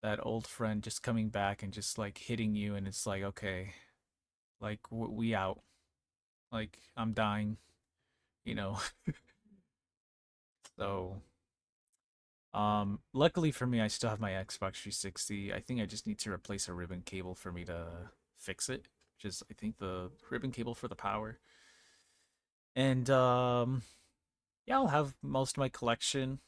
that old friend just coming back and just like hitting you, and it's like, okay, like we out, like I'm dying, you know. So luckily for me, I still have my Xbox 360. I think I just need to replace a ribbon cable for me to fix it, which is I think the ribbon cable for the power. And yeah, I'll have most of my collection.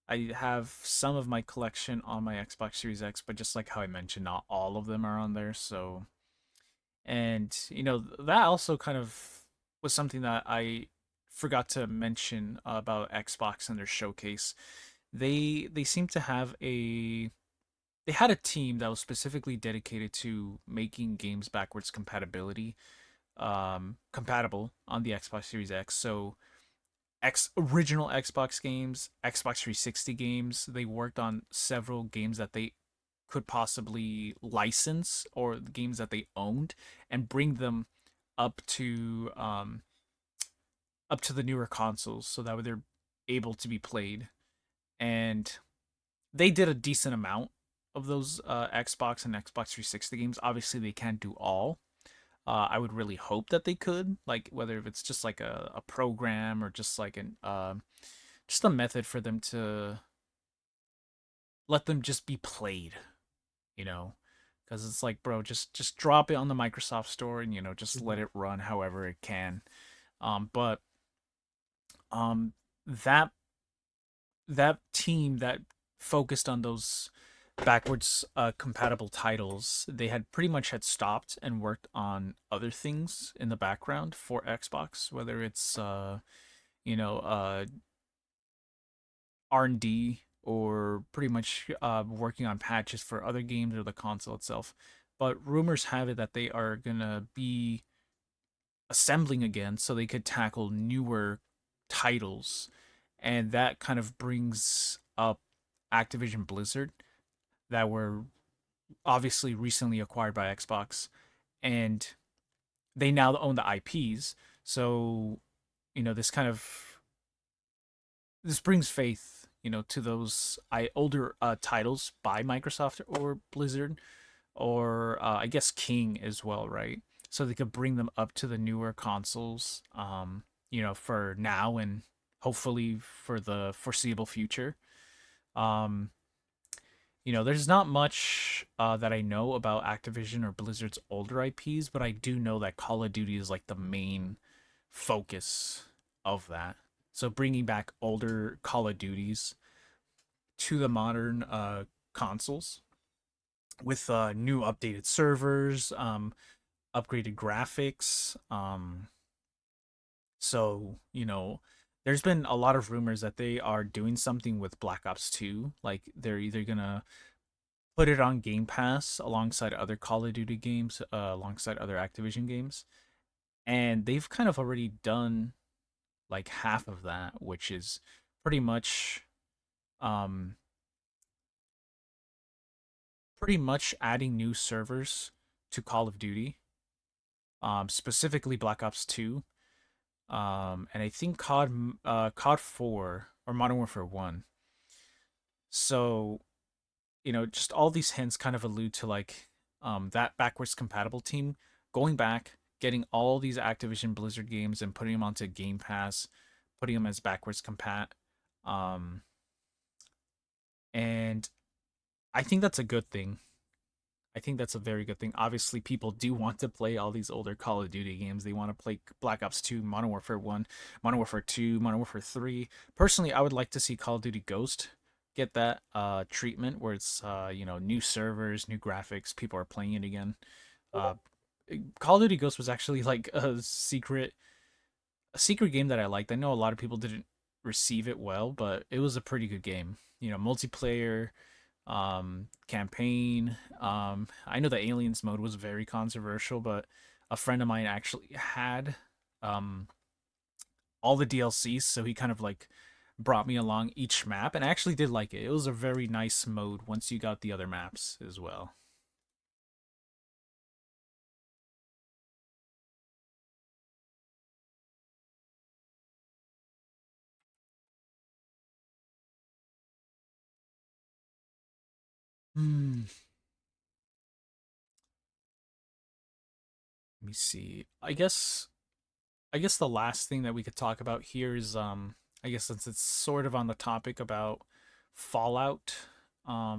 I have some of my collection on my Xbox Series X, but just like how I mentioned, not all of them are on there. So, and that also kind of was something that I forgot to mention about Xbox and their showcase. They seem to have they had a team that was specifically dedicated to making games backwards compatible on the Xbox Series X. So original Xbox games, Xbox 360 games. They worked on several games that they could possibly license, or the games that they owned, and bring them up to um up to the newer consoles so that way they're able to be played. And they did a decent amount of those Xbox and Xbox 360 games. Obviously, they can't do all. I would really hope that they could, like whether if it's just like a program or just like an just a method for them to let them just be played, you know. because it's like, bro, just drop it on the Microsoft Store and just let Mhm. it run however it can. But um, that that team that focused on those backwards compatible titles, they had pretty much had stopped and worked on other things in the background for Xbox, whether it's you know uh R&D or pretty much working on patches for other games or the console itself. But rumors have it that they are gonna be assembling again so they could tackle newer titles, and that kind of brings up Activision Blizzard that were obviously recently acquired by Xbox, and they now own the IPs. So, this kind of this brings faith, to those older titles by Microsoft or Blizzard, or I guess King as well, right? So they could bring them up to the newer consoles, for now and hopefully for the foreseeable future. Um, there's not much that I know about Activision or Blizzard's older IPs, but I do know that Call of Duty is like the main focus of that. So bringing back older Call of Duties to the modern consoles with new updated servers, upgraded graphics. So, there's been a lot of rumors that they are doing something with Black Ops 2. Like they're either gonna put it on Game Pass alongside other Call of Duty games, alongside other Activision games. And they've kind of already done like half of that, which is pretty much um adding new servers to Call of Duty, specifically Black Ops 2, and I think COD 4 or Modern Warfare 1. So, just all these hints kind of allude to like that backwards compatible team going back, getting all these Activision Blizzard games and putting them onto Game Pass, putting them as backwards compat. Um, and I think that's a good thing. I think that's a very good thing. Obviously, people do want to play all these older Call of Duty games. They want to play Black Ops 2, Modern Warfare 1, Modern Warfare 2, Modern Warfare 3. Personally, I would like to see Call of Duty Ghost get that treatment where it's new servers, new graphics, people are playing it again. Uh, Call of Duty Ghost was actually like a secret game that I liked. I know a lot of people didn't receive it well, but it was a pretty good game. Multiplayer, campaign. I know the aliens mode was very controversial, but a friend of mine actually had um all the DLCs, so he kind of like brought me along each map, and I actually did like it. It was a very nice mode once you got the other maps as well. Hmm. Let me see. I guess the last thing that we could talk about here is I guess since it's sort of on the topic about Fallout,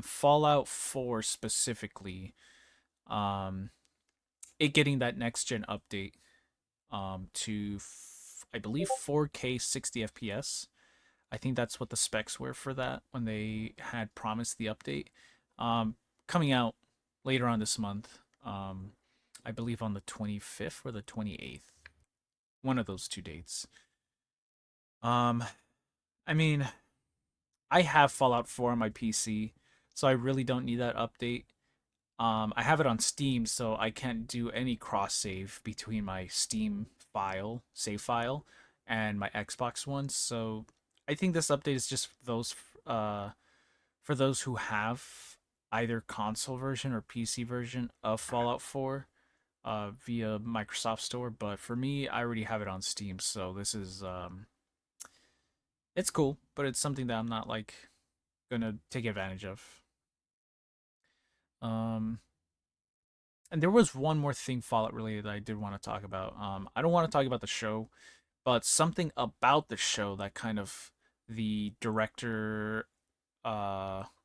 Fallout 4 specifically, um it getting that next gen update to I believe 4K 60 FPS. I think that's what the specs were for that when they had promised the update. Coming out later on this month. I believe on the 25th or the 28th. One of those two dates. Um I mean, I have Fallout 4 on my PC, so I really don't need that update. I have it on Steam, so I can't do any cross save between my Steam save file, and my Xbox one. So I think this update is just uh for those who have either console version or PC version of Fallout 4 via Microsoft Store. But for me, I already have it on Steam, so this is it's cool, but it's something that I'm not like gonna take advantage of. Um, And there was one more thing Fallout related that I did want to talk about. I don't want to talk about the show, but something about the show that kind of the director,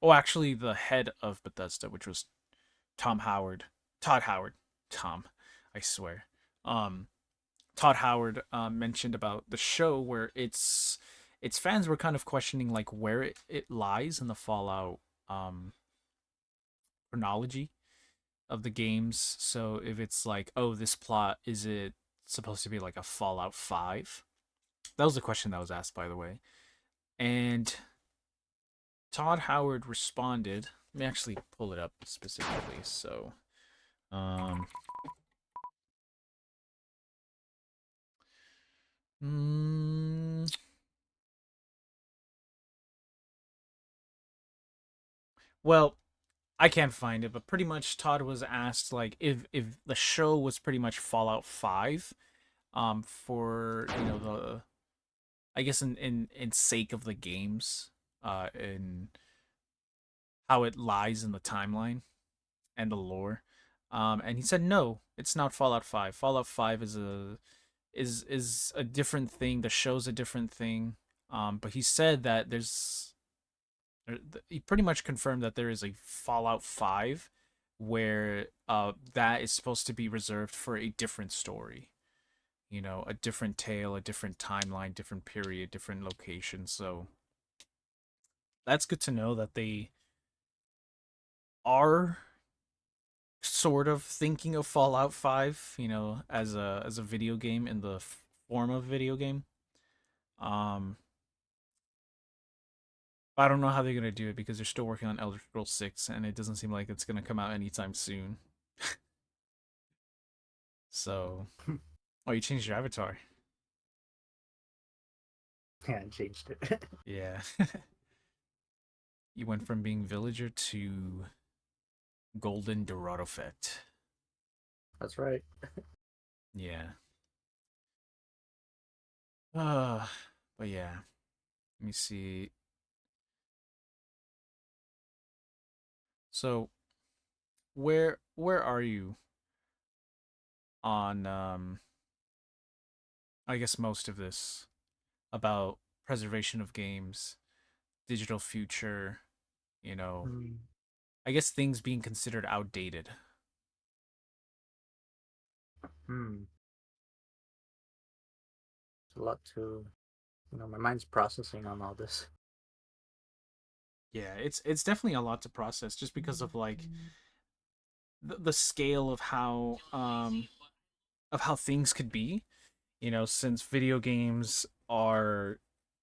actually the head of Bethesda, which was Tom Howard, Todd Howard, Tom, I swear. Um, Todd Howard mentioned about the show where its fans were kind of questioning like where it lies in the Fallout um chronology of the games. So if it's like, oh, this plot is it supposed to be like a Fallout 5? That was the question that was asked, by the way. And Todd Howard responded. Let me actually pull it up specifically. So, um, mm, well, I can't find it, but pretty much Todd was asked like if the show was pretty much Fallout 5, for the I guess in sake of the games, in how it lies in the timeline and the lore. And he said no, it's not Fallout 5. Fallout 5 is a different thing. The show's a different thing. But he said that he pretty much confirmed that there is a Fallout 5 where that is supposed to be reserved for a different story. A different tale, a different timeline, different period, different location. So that's good to know that they are sort of thinking of Fallout 5, as a video game in the form of video game. Um I don't know how they're gonna do it because they're still working on Elder Scrolls 6, and it doesn't seem like it's gonna come out anytime soon. So, oh, you changed your avatar. Yeah, I changed it. Yeah, you went from being villager to Golden Dorado Fett. That's right. Yeah. Uh, but yeah. Let me see. So, where are you on I guess most of this about preservation of games, digital future, you know, Mm, I guess things being considered outdated. hmm. It's a lot to, my mind's processing on all this. Yeah, it's definitely a lot to process just because of like the scale of how things could be, since video games are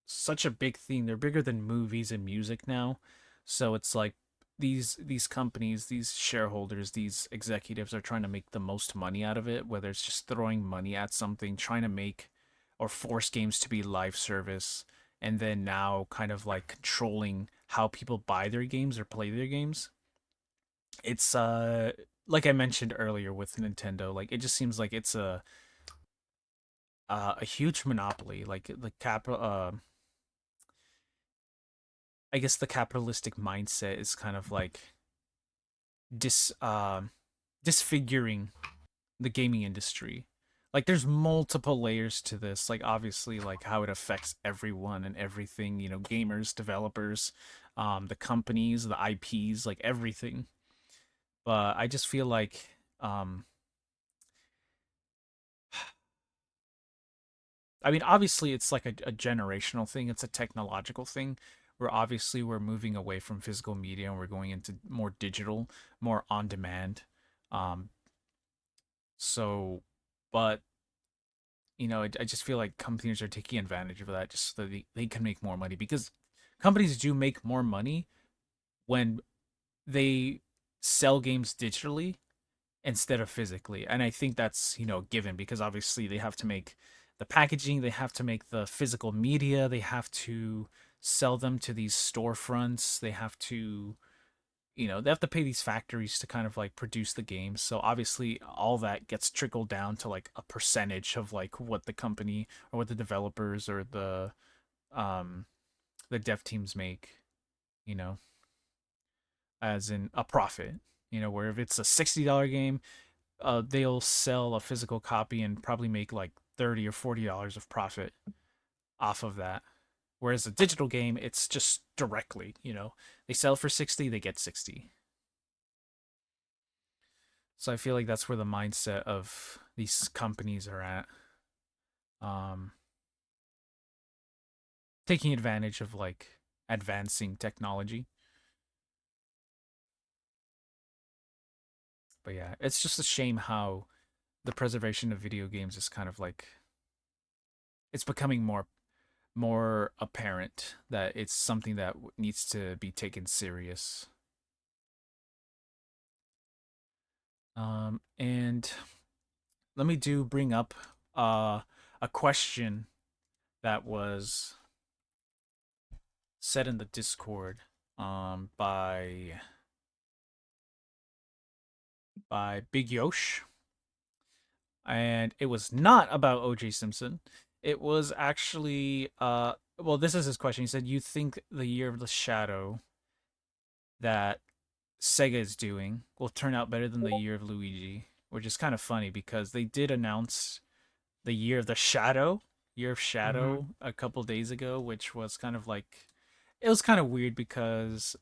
such a big thing. They're bigger than movies and music now. So it's like these companies, these shareholders, these executives are trying to make the most money out of it, whether it's just throwing money at something, trying to make or force games to be live service, and then now kind of like controlling how people buy their games or play their games. It's like I mentioned earlier with Nintendo, like it just seems like it's a huge monopoly. Like the capital, I guess the capitalistic mindset is kind of like dis disfiguring the gaming industry. Like there's multiple layers to this. Like obviously, like how it affects everyone and everything. Gamers, developers, the companies, the IPs, like everything. But I just feel like um I mean, obviously, it's like a generational thing. It's a technological thing. Where obviously we're moving away from physical media and we're going into more digital, more on demand. Um, so, but I just feel like companies are taking advantage of that just so that they can make more money because companies do make more money when they sell games digitally instead of physically. And I think that's, given because obviously they have to make the packaging, they have to make the physical media, they have to sell them to these storefronts, they have to pay these factories to kind of like produce the games. So obviously all that gets trickled down to like a percentage of like what the company or what the developers or um the dev teams make, you know, as in a profit. Where if it's a $60 game, they'll sell a physical copy and probably make like $30 or $40 of profit off of that. Whereas a digital game, it's just directly, they sell for 60, they get 60. So I feel like that's where the mindset of these companies are at. Um, Taking advantage of like advancing technology. But yeah, it's just a shame how the preservation of video games is kind of like it's becoming more apparent that it's something that needs to be taken serious. And let me do bring up a question that was said in the Discord by Big Yosh, and it was not about OJ Simpson. It was actually well, this is his question. He said, "You think the Year of the Shadow that Sega is doing will turn out better than the Year of Luigi?" Which is kind of funny because they did announce the Year of Mm-hmm. Shadow a couple days ago, which was kind of like it was kind of weird because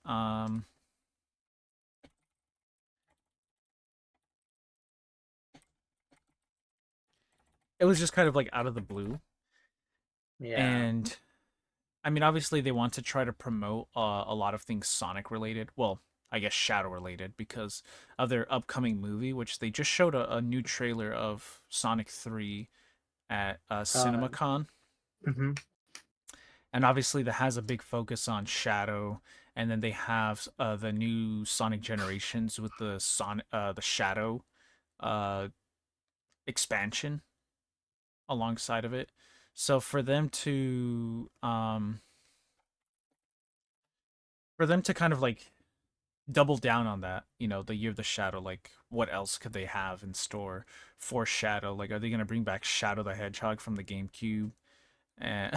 it was just kind of like out of the blue. Yeah. And I mean, obviously they want to try to promote a lot of things Sonic related. Well, I guess Shadow related because of their upcoming movie, which they just showed a new trailer of Sonic 3 at Uh, CinemaCon. hmm And obviously that has a big focus on Shadow. And then they have the new Sonic Generations with the Shadow uh, expansion alongside of it. So for them to kind of like double down on that, the Year of the Shadow, like what else could they have in store for Shadow? Like, are they gonna bring back Shadow the Hedgehog from the GameCube? And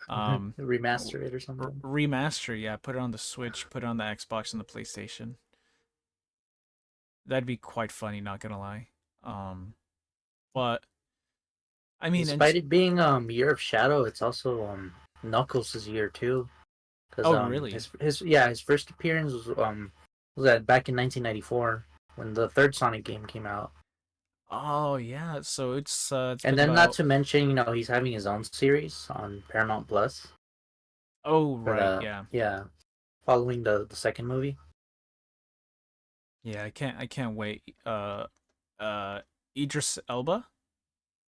um, Remaster it or something. remaster, yeah, put it on the Switch, put it on the Xbox and the PlayStation. That'd be quite funny, not gonna lie. Um, but I mean, and Despite it being Year of Shadow, it's also Knuckles' year too. Because oh really? his first appearance was that back in 1994 when the third Sonic game came out. Oh yeah, so it's And been then not about to mention, he's having his own series on Paramount Plus oh for right, the yeah. yeah, following the second movie. Yeah, I can't wait. Idris Elba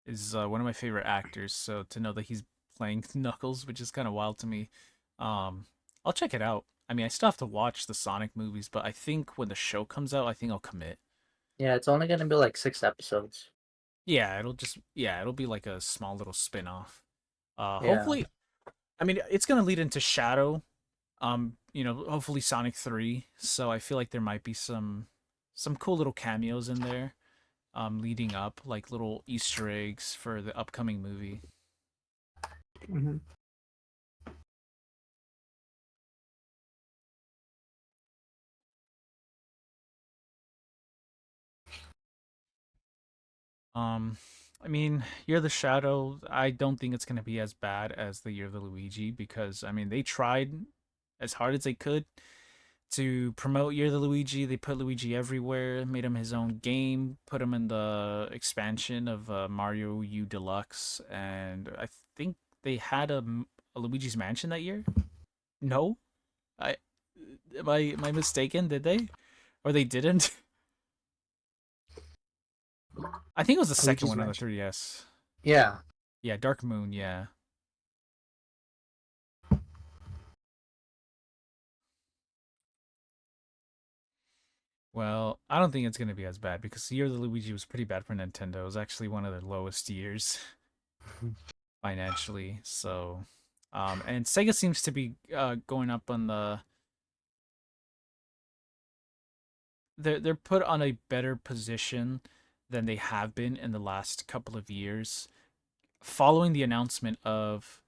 is one of my favorite actors, so to know that he's playing Knuckles, which is kind of wild to me. Um, I'll check it out. I mean, I still have to watch the Sonic movies, but I think when the show comes out, I think I'll commit. Yeah, it's only gonna be like 6 episodes. Yeah, it'll be like a small little spin-off. Yeah. Hopefully, I mean, it's gonna lead into Shadow. Hopefully Sonic 3. So I feel like there might be some cool little cameos in there leading up, like little Easter eggs for the upcoming movie. hmm Um, I mean, Year of the Shadow, I don't think it's gonna be as bad as the Year of the Luigi because I mean they tried as hard as they could to promote Year of the Luigi. They put Luigi everywhere, made him his own game, put him in the expansion of Mario U Deluxe, and I think they had a Luigi's Mansion that year. No, I am I mistaken? Did they or they didn't? I think it was the second Luigi's one on the Mansion. 3DS. Yeah. Yeah, Dark Moon. Yeah. Well, I don't think it's gonna be as bad because the year of the Luigi was pretty bad for Nintendo. It was actually one of their lowest years financially. So, and Sega seems to be going up on they're put on a better position than they have been in the last couple of years, following the announcement of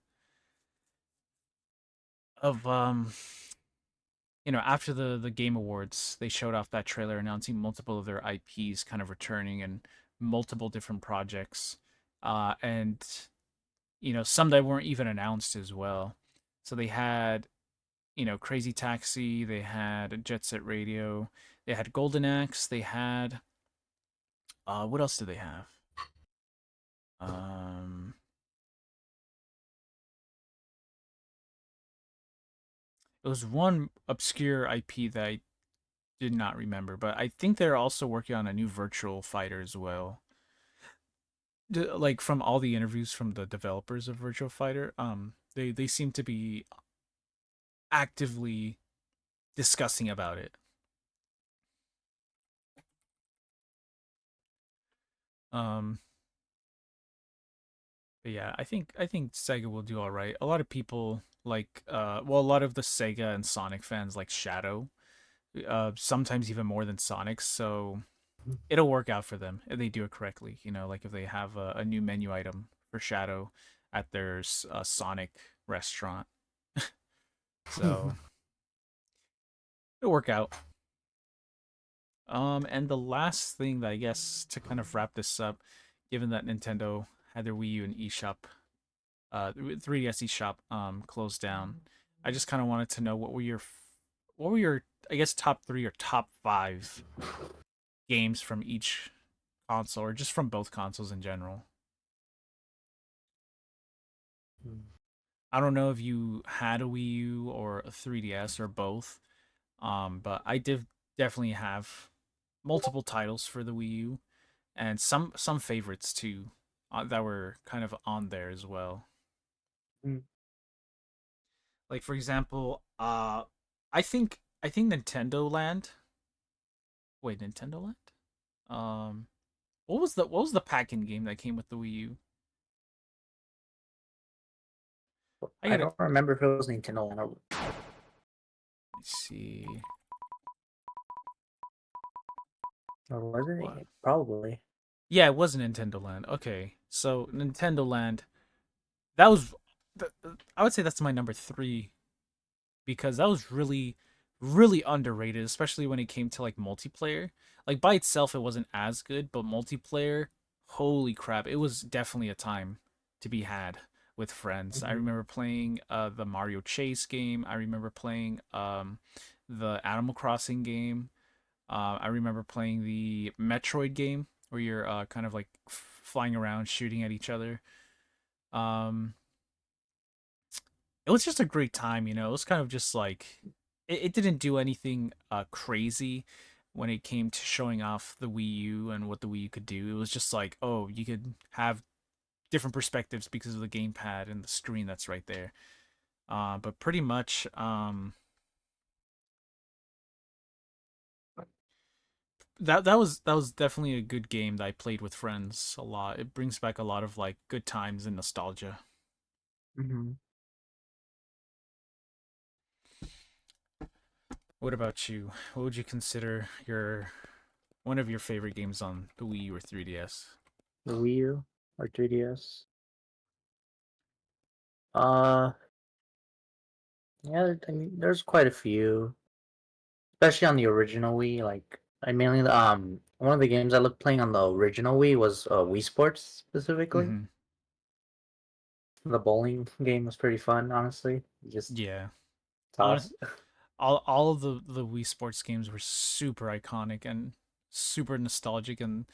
after the Game Awards, they showed off that trailer announcing multiple of their IPs kind of returning and multiple different projects. And some that weren't even announced as well. So they had Crazy Taxi, they had Jet Set Radio, they had Golden Axe, they had what else did they have? Um, it was one obscure IP that I did not remember, but I think they're also working on a new Virtual Fighter as well. Like from all the interviews from the developers of Virtual Fighter, they seem to be actively discussing about it. Um, but yeah, I think Sega will do all right. A lot of people like a lot of the Sega and Sonic fans like Shadow, sometimes even more than Sonic, so it'll work out for them if they do it correctly. Like if they have a new menu item for Shadow at their Sonic restaurant. So it'll work out. And the last thing that I guess to kind of wrap this up, given that Nintendo had their Wii U and eShop, 3DS eShop, closed down, I just kind of wanted to know what were your, I guess, top three or top five games from each console, or just from both consoles in general. I don't know if you had a Wii U or a 3DS or both, but I did definitely have multiple titles for the Wii U and some favorites too that were kind of on there as well. Like for example, I think Nintendo Land. Wait, Nintendo Land. Um, what was the pack-in game that came with the Wii U? I I gotta don't remember if it was Nintendo or let's see. was What? it? Probably. Yeah, it was Nintendo Land. Okay, so Nintendo Land. That was, I would say that's my number three because that was really, really underrated, especially when it came to like multiplayer. Like by itself, it wasn't as good, but multiplayer, holy crap, it was definitely a time to be had with friends. I Hmm. remember playing the Mario Chase game. I remember playing the Animal Crossing game. I remember playing the Metroid game where you're kind of like flying around shooting at each other. Um, it was just a great time, It was kind of just like it didn't do anything crazy when it came to showing off the Wii U and what the Wii U could do. It was just like, oh, you could have different perspectives because of the gamepad and the screen that's right there. But pretty much, that was definitely a good game that I played with friends a lot. It brings back a lot of like good times and nostalgia. Hmm. What about you? What would you consider your one of your favorite games on the Wii U or 3DS? The Wii U or 3DS. Uh, yeah, I mean, there's quite a few, especially on the original Wii. Like, I mainly one of the games I loved playing on the original Wii was Wii Sports specifically. Mm-hmm. The bowling game was pretty fun, honestly. Just Yeah. toss. Honest, all of the Wii Sports games were super iconic and super nostalgic and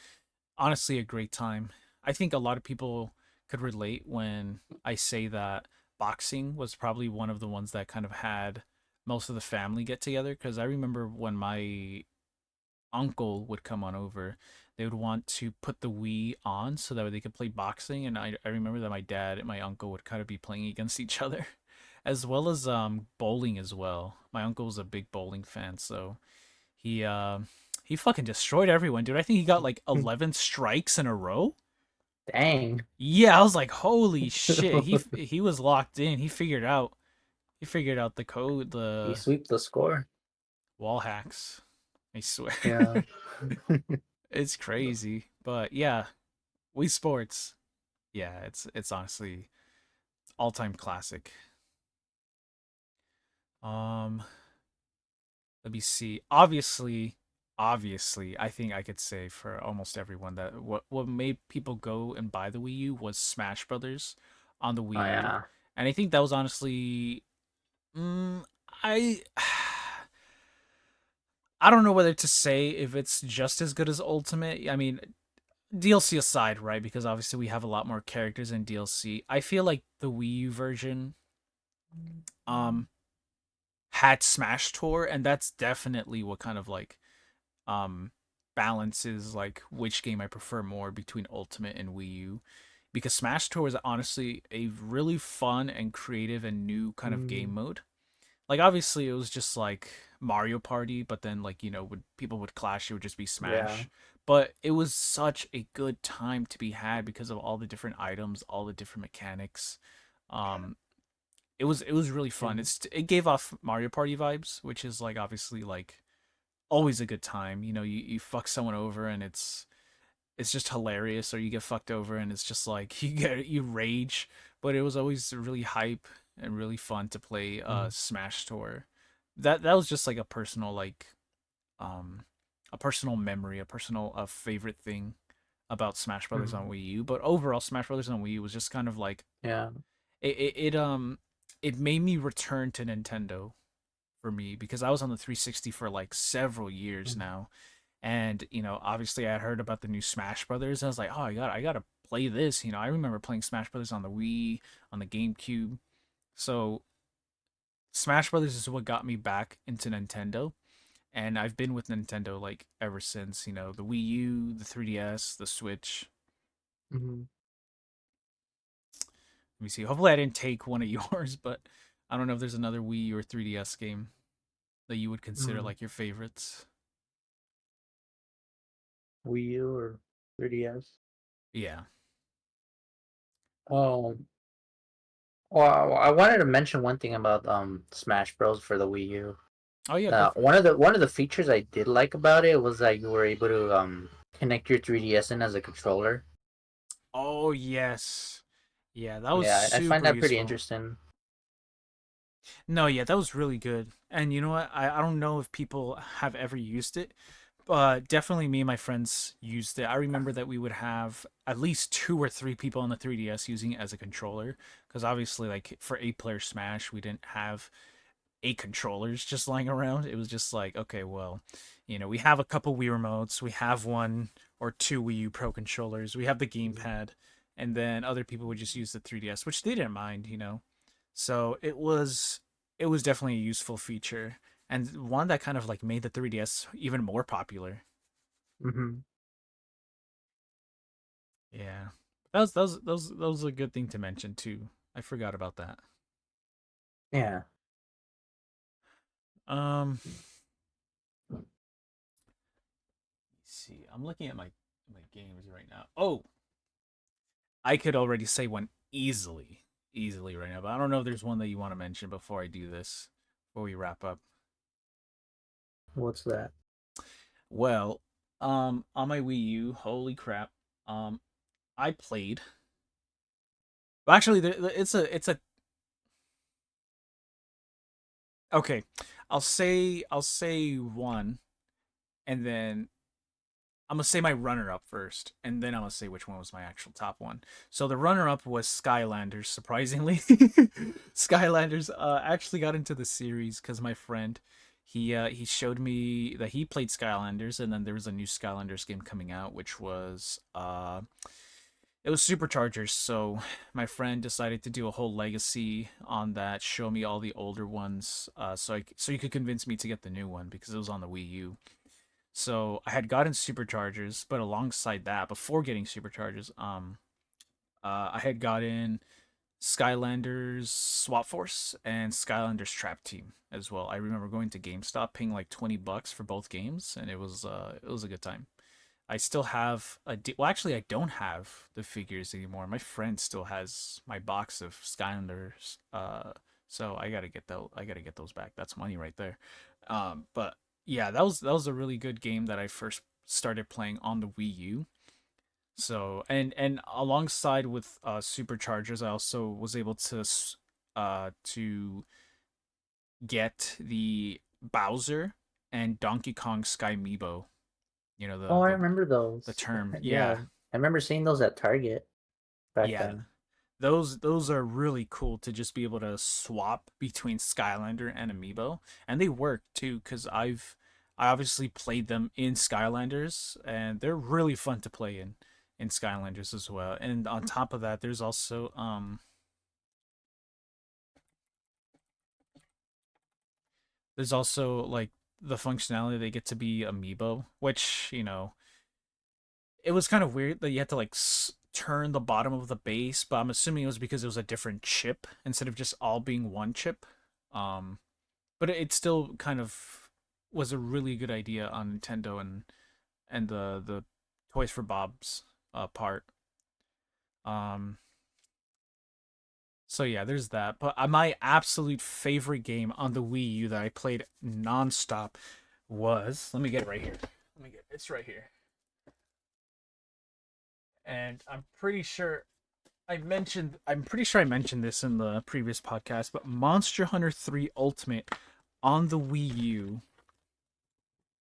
honestly a great time. I think a lot of people could relate when I say that boxing was probably one of the ones that kind of had most of the family get together because I remember when my uncle would come on over, they would want to put the Wii on so that they could play boxing. And I remember that my dad and my uncle would kind of be playing against each other, as well as bowling as well. My uncle was a big bowling fan, so he uh, he fucking destroyed everyone, dude. I think he got like 11 strikes in a row. Dang. Yeah, I was like, holy shit. He was locked in. He figured out the code, He the sweep the score. wall hacks. I swear. Yeah. It's crazy. But yeah, Wii Sports. Yeah, it's honestly all-time classic. Um, let me see. Obviously, I think I could say for almost everyone that what made people go and buy the Wii U was Smash Brothers on the Oh Wii U. yeah. And I think that was honestly mm, I I don't know whether to say if it's just as good as Ultimate. I mean, DLC aside, right? Because obviously we have a lot more characters in DLC. I feel like the Wii U version um had Smash Tour, and that's definitely what kind of like um balances like which game I prefer more between Ultimate and Wii U. Because Smash Tour is honestly a really fun and creative and new kind of Mm, game mode. Like obviously it was just like Mario Party, but then like would people would clash, it would just be yeah. Smash. But it was such a good time to be had because of all the different items, all the different mechanics. Um, it was really fun. And It gave off Mario Party vibes, which is like obviously like always a good time. You fuck someone over and it's just hilarious, or you get fucked over and it's just like you rage. But it was always really hype and really fun to play mm, Smash Tour. That was just like um a personal memory, a personal favorite thing about Smash Brothers on mm, Wii U. But overall, Smash Brothers on Wii U was just kind of like yeah. it made me return to Nintendo for me because I was on the 360 for like several years Mm, now. And obviously I had heard about the new Smash Brothers. And I was like, oh, I gotta play this. I remember playing Smash Brothers on the Wii, on the GameCube. So Smash Brothers is what got me back into Nintendo, and I've been with Nintendo like ever since. The Wii U, the 3DS, the Switch. mm, Let me see. Hopefully I didn't take one of yours, but I don't know if there's another Wii U or 3DS game that you would consider mm. like your favorites. Wii U or 3DS? Yeah. Um, well, I wanted to mention one thing about Smash Bros. For the Wii U. Oh yeah, go for it. One of the features I did like about it was that you were able to connect your 3DS in as a controller. Oh yes. Yeah, that was Yeah, I find super that pretty useful. interesting. No, yeah, that was really good. And you know what? I don't know if people have ever used it, but definitely me and my friends used it. I remember that we would have at least two or three people on the 3DS using it as a controller. Because obviously, like for 8-player Smash, we didn't have 8 controllers just lying around. It was just like, okay, well, we have a couple Wii remotes, we have one or two Wii U Pro controllers, we have the gamepad, and then other people would just use the 3DS, which they didn't mind. So it was definitely a useful feature and one that kind of like made the 3DS even more popular. Mm-hmm. Yeah. That was a good thing to mention too. I forgot about that. Yeah. Um let's see. I'm looking at my games right now. Oh, I could already say one easily right now, but I don't know if there's one that you want to mention before I do this, before we wrap up. What's that? Well, on my Wii U, holy crap, I played. Well, actually, it's a okay. I'll say one, and then I'm gonna say my runner up first, and then I'm gonna say which one was my actual top one. So the runner up was Skylanders. Surprisingly, Skylanders actually got into the series because my friend he showed me that he played Skylanders, and then there was a new Skylanders game coming out, which was it was Superchargers. So my friend decided to do a whole legacy on that, show me all the older ones, so you could convince me to get the new one because it was on the Wii U. So I had gotten Superchargers, but alongside that, before getting Superchargers, I had gotten Skylanders Swap Force and Skylanders Trap Team as well. I remember going to GameStop, paying like $20 for both games, and it was a good time. I still have well, actually, I don't have the figures anymore. My friend still has my box of Skylanders. So I gotta get those back. That's money right there. But yeah, that was a really good game that I first started playing on the Wii U. So and alongside with Superchargers, I also was able to get the Bowser and Donkey Kong Sky Meebo. You know Oh, the I the remember the those. term. Yeah, Yeah, I remember seeing those at Target back yeah, then. those are really cool to just be able to swap between Skylander and Amiibo, and they work too because I obviously played them in Skylanders, and they're really fun to play in Skylanders as well. And on top of that, there's also like the functionality they get to be Amiibo, which it was kind of weird that you had to like turn the bottom of the base, but I'm assuming it was because it was a different chip instead of just all being one chip. Um, but it still kind of was a really good idea on Nintendo and the Toys for Bob's part. Um, so yeah, there's that. But my absolute favorite game on the Wii U that I played nonstop was, let me get it right here. It's right here. And I'm pretty sure I mentioned this in the previous podcast, but Monster Hunter 3 Ultimate on the Wii U.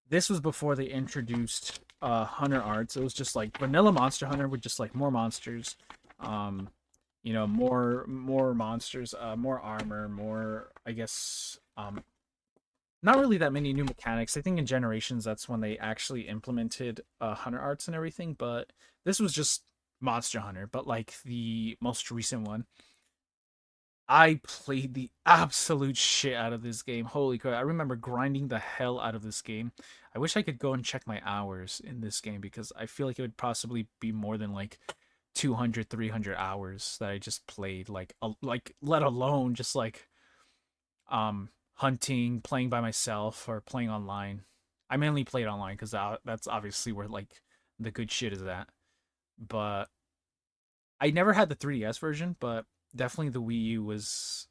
This was before they introduced Hunter Arts. It was just like vanilla Monster Hunter with just like more monsters, um, more monsters, more armor, more I guess not really that many new mechanics. I think in Generations that's when they actually implemented Hunter Arts and everything, but this was just Monster Hunter, but like the most recent one. I played the absolute shit out of this game. Holy crap. I remember grinding the hell out of this game. I wish I could go and check my hours in this game because I feel like it would possibly be more than like 200, 300 hours that I just played like let alone just like hunting, playing by myself or playing online. I mainly played online cuz that's obviously where like the good shit is at. But I never had the 3DS version, but definitely the Wii U was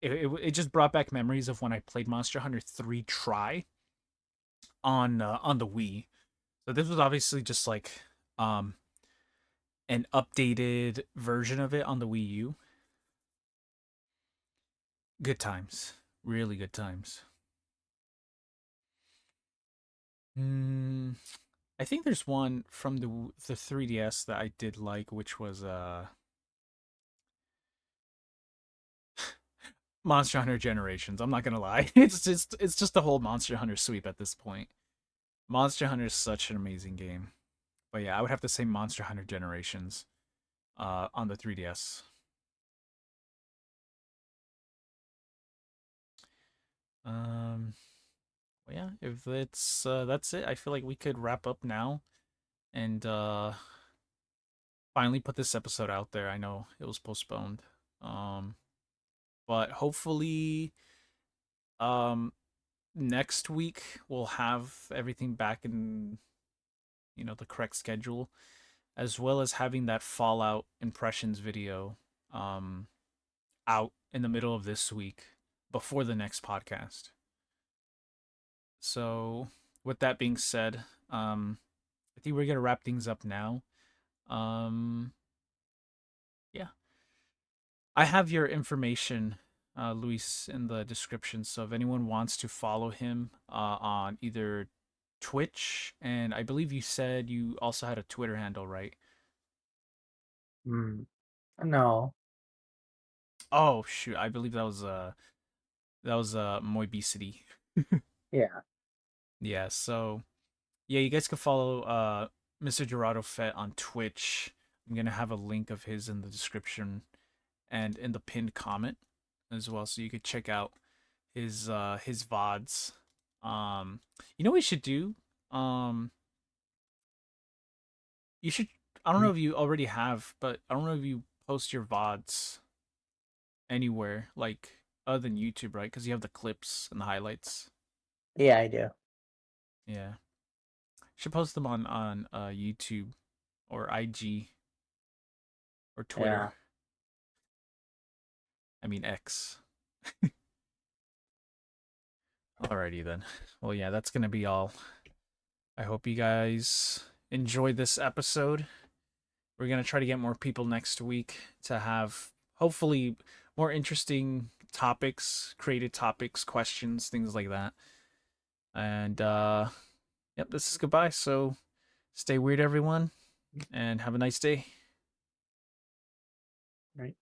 it just brought back memories of when I played Monster Hunter 3 Try on the Wii. So this was obviously just like um an updated version of it on the Wii U. Good times. Really good times. Mm, I think there's one from the 3DS that I did like, which was Monster Hunter Generations. I'm not gonna lie, it's just the whole Monster Hunter sweep at this point. Monster Hunter is such an amazing game. But yeah, I would have to say Monster Hunter Generations on the 3DS. Um, well, yeah, if it's that's it, I feel like we could wrap up now and finally put this episode out there. I know it was postponed. Um, but hopefully um next week we'll have everything back in the correct schedule, as well as having that Fallout impressions video um out in the middle of this week before the next podcast. So, with that being said, I think we're gonna wrap things up now. Um, yeah, I have your information, Luis, in the description. So if anyone wants to follow him on either Twitch, and I believe you said you also had a Twitter handle, right? Hmm. No. Oh shoot, I believe that was Moibicity. Yeah. Yeah, so yeah, you guys can follow Mr. Gerardo Fett on Twitch. I'm gonna have a link of his in the description and in the pinned comment as well, so you could check out his VODs. Um, you know what we should do? Um, you should. I don't know if you already have, but I don't know if you post your VODs anywhere like other than YouTube, right? Because you have the clips and the highlights. Yeah, I do. Yeah, should post them on YouTube or IG or Yeah. Twitter. I mean X. Alrighty then. Well, yeah, that's gonna be all. I hope you guys enjoyed this episode. We're gonna try to get more people next week to have hopefully more interesting topics, creative topics, questions, things like that. And yep, this is goodbye. So stay weird, everyone, and have a nice day. right?